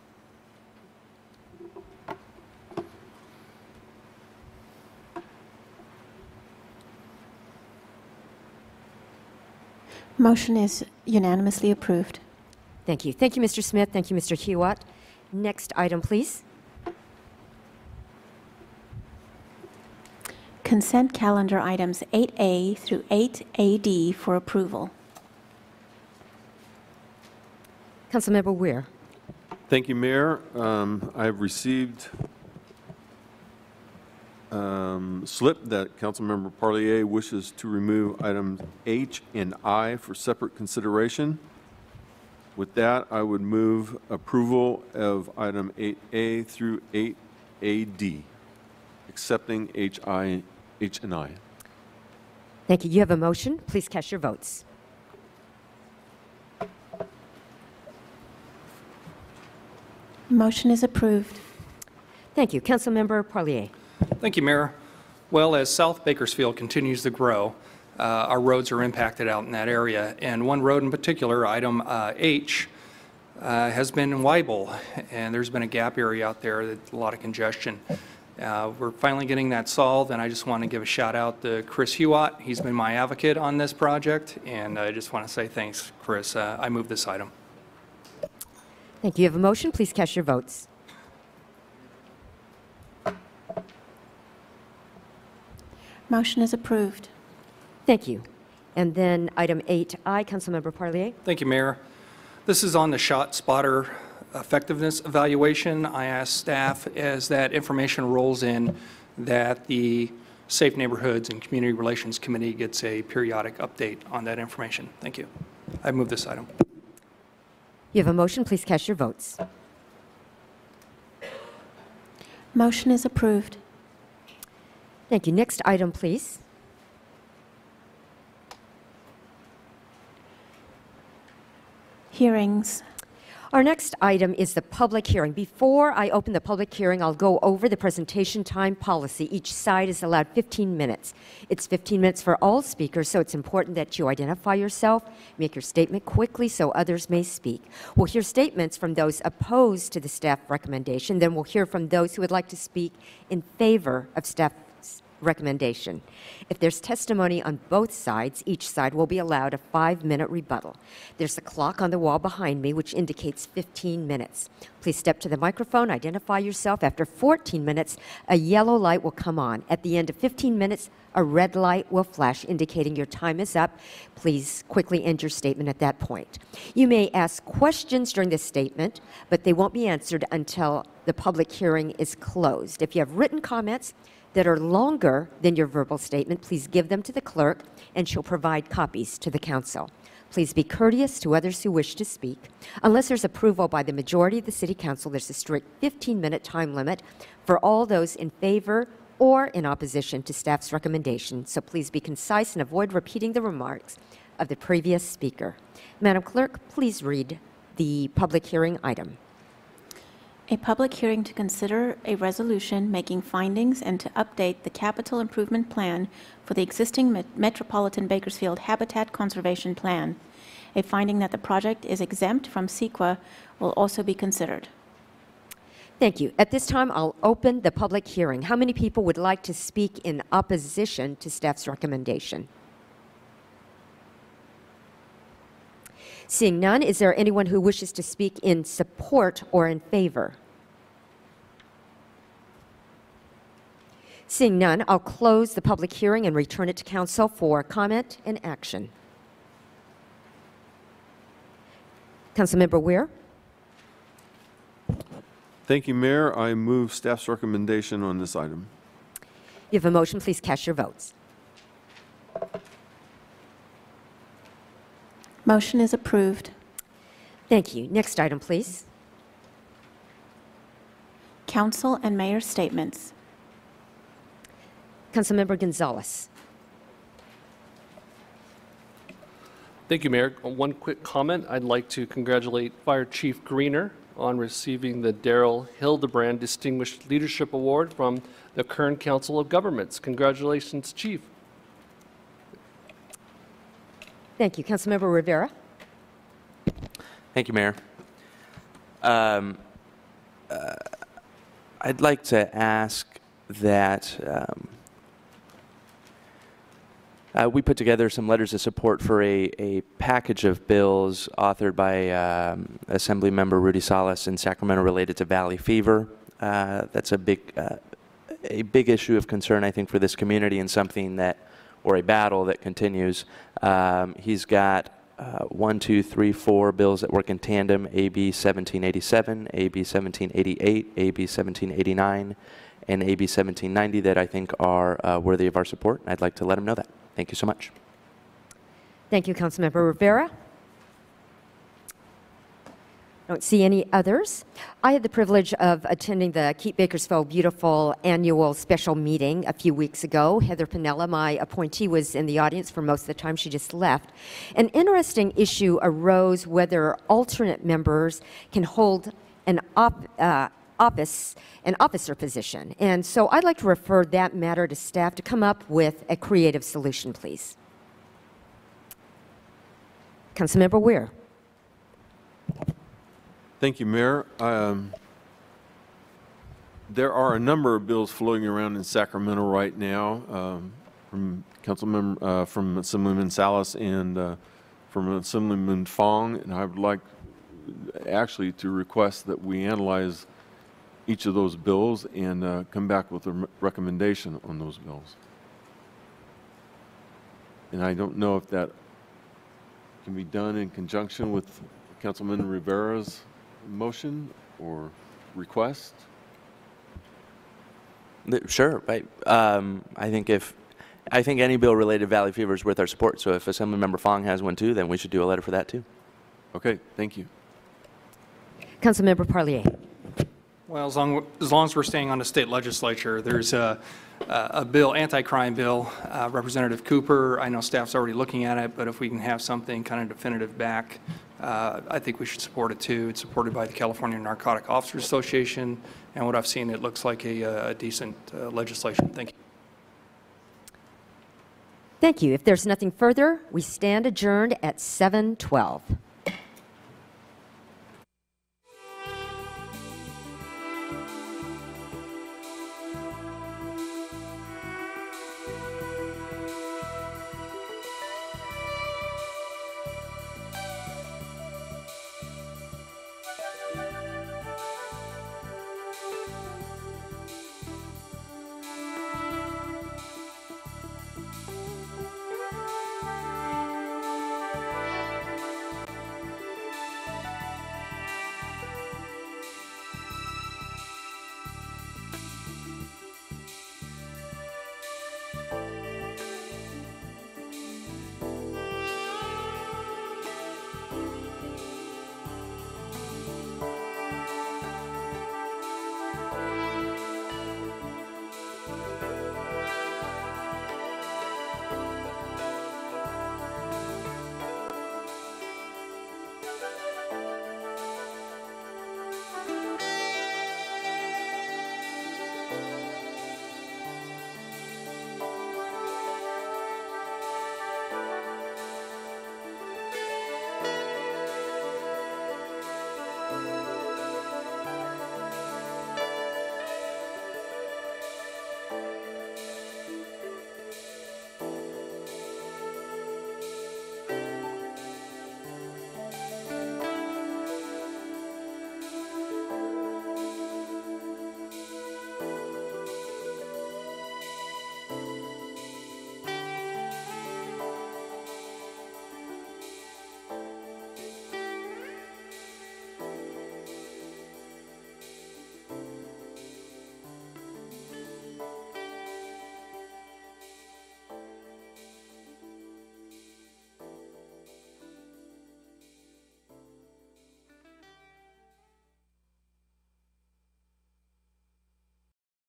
Motion is unanimously approved. Thank you. Thank you, Mr. Smith. Thank you, Mr. Hewitt. Next item, please. Consent calendar items 8A through 8AD for approval. Councilmember Weir. Thank you, Mayor. I've received slip that Councilmember Parlier wishes to remove items H and I for separate consideration. With that, I would move approval of item 8A through 8AD, accepting H and I. Thank you. You have a motion. Please cast your votes. Motion is approved. Thank you. Councilmember Parlier. Thank you, Mayor. Well, as South Bakersfield continues to grow, our roads are impacted out in that area. And one road in particular, item H, has been in Weibel, and there's been a gap area out there, a lot of congestion. We're finally getting that solved, and I just want to give a shout out to Chris Hewitt. He's been my advocate on this project, and I just want to say thanks, Chris. I move this item. Thank you. You have a motion. Please cast your votes. Motion is approved. Thank you. And then item 8I, Councilmember Parlier. Thank you, Mayor. This is on the shot spotter effectiveness evaluation. I asked staff as that information rolls in that the Safe Neighborhoods and Community Relations Committee gets a periodic update on that information. Thank you. I move this item. You have a motion. Please cast your votes. Motion is approved. Thank you. Next item, please. Hearings. Our next item is the public hearing. Before I open the public hearing, I'll go over the presentation time policy. Each side is allowed 15 minutes. It's 15 minutes for all speakers, so it's important that you identify yourself, make your statement quickly so others may speak. We'll hear statements from those opposed to the staff recommendation, then we'll hear from those who would like to speak in favor of staff's recommendation. If there's testimony on both sides, each side will be allowed a 5-minute rebuttal. There's a clock on the wall behind me which indicates 15 minutes. Please step to the microphone, identify yourself. After 14 minutes, a yellow light will come on. At the end of 15 minutes, a red light will flash indicating your time is up. Please quickly end your statement at that point. You may ask questions during this statement, but they won't be answered until the public hearing is closed. If you have written comments that are longer than your verbal statement, please give them to the clerk and she'll provide copies to the council. Please be courteous to others who wish to speak. Unless there's approval by the majority of the City Council, there's a strict 15-minute time limit for all those in favor or in opposition to staff's recommendation, so please be concise and avoid repeating the remarks of the previous speaker. Madam Clerk, please read the public hearing item. A public hearing to consider a resolution making findings and to update the capital improvement plan for the existing Metropolitan Bakersfield Habitat Conservation Plan. A finding that the project is exempt from CEQA will also be considered. Thank you. At this time, I'll open the public hearing. How many people would like to speak in opposition to staff's recommendation? Seeing none, is there anyone who wishes to speak in support or in favor? Seeing none, I'll close the public hearing and return it to council for comment and action. Councilmember Weir. Thank you, Mayor. I move staff's recommendation on this item. You have a motion. Please cast your votes. Motion is approved. Thank you. Next item, please. Council and mayor statements. Councilmember Gonzalez. Thank you, Mayor. One quick comment. I'd like to congratulate Fire Chief Greener on receiving the Darrell Hildebrand Distinguished Leadership Award from the Kern Council of Governments. Congratulations, Chief. Thank you. Councilmember Rivera. Thank you, Mayor. I'd like to ask that we put together some letters of support for a package of bills authored by Assemblymember Rudy Salas in Sacramento related to valley fever. That's a big issue of concern, I think, for this community, and something that, or a battle that continues. He's got 4 bills that work in tandem: AB 1787, AB 1788, AB 1789, and AB 1790 that I think are worthy of our support. I'd like to let him know that. Thank you so much. Thank you, Councilmember Rivera. I don't see any others. I had the privilege of attending the Keep Bakersfield Beautiful annual special meeting a few weeks ago. Heather Piniella, my appointee, was in the audience for most of the time. She just left. An interesting issue arose whether alternate members can hold an officer position. And so I'd like to refer that matter to staff to come up with a creative solution, please. Councilmember Weir. Thank you, Mayor. There are a number of bills floating around in Sacramento right now from Assemblyman Salas and from Assemblyman Fong, and I would like actually to request that we analyze each of those bills and come back with a recommendation on those bills. And I don't know if that can be done in conjunction with Councilman Rivera's motion or request. Sure. I think any bill related to valley fever is worth our support. So if Assemblymember Fong has one too, then we should do a letter for that too. Okay. Thank you. Councilmember Parlier. Well, as long as we're staying on the state legislature, there's a bill, anti-crime bill, Representative Cooper. I know staff's already looking at it, but if we can have something kind of definitive back, I think we should support it too. It's supported by the California Narcotic Officers Association, and what I've seen, it looks like a decent legislation. Thank you. Thank you. If there's nothing further, we stand adjourned at 7:12.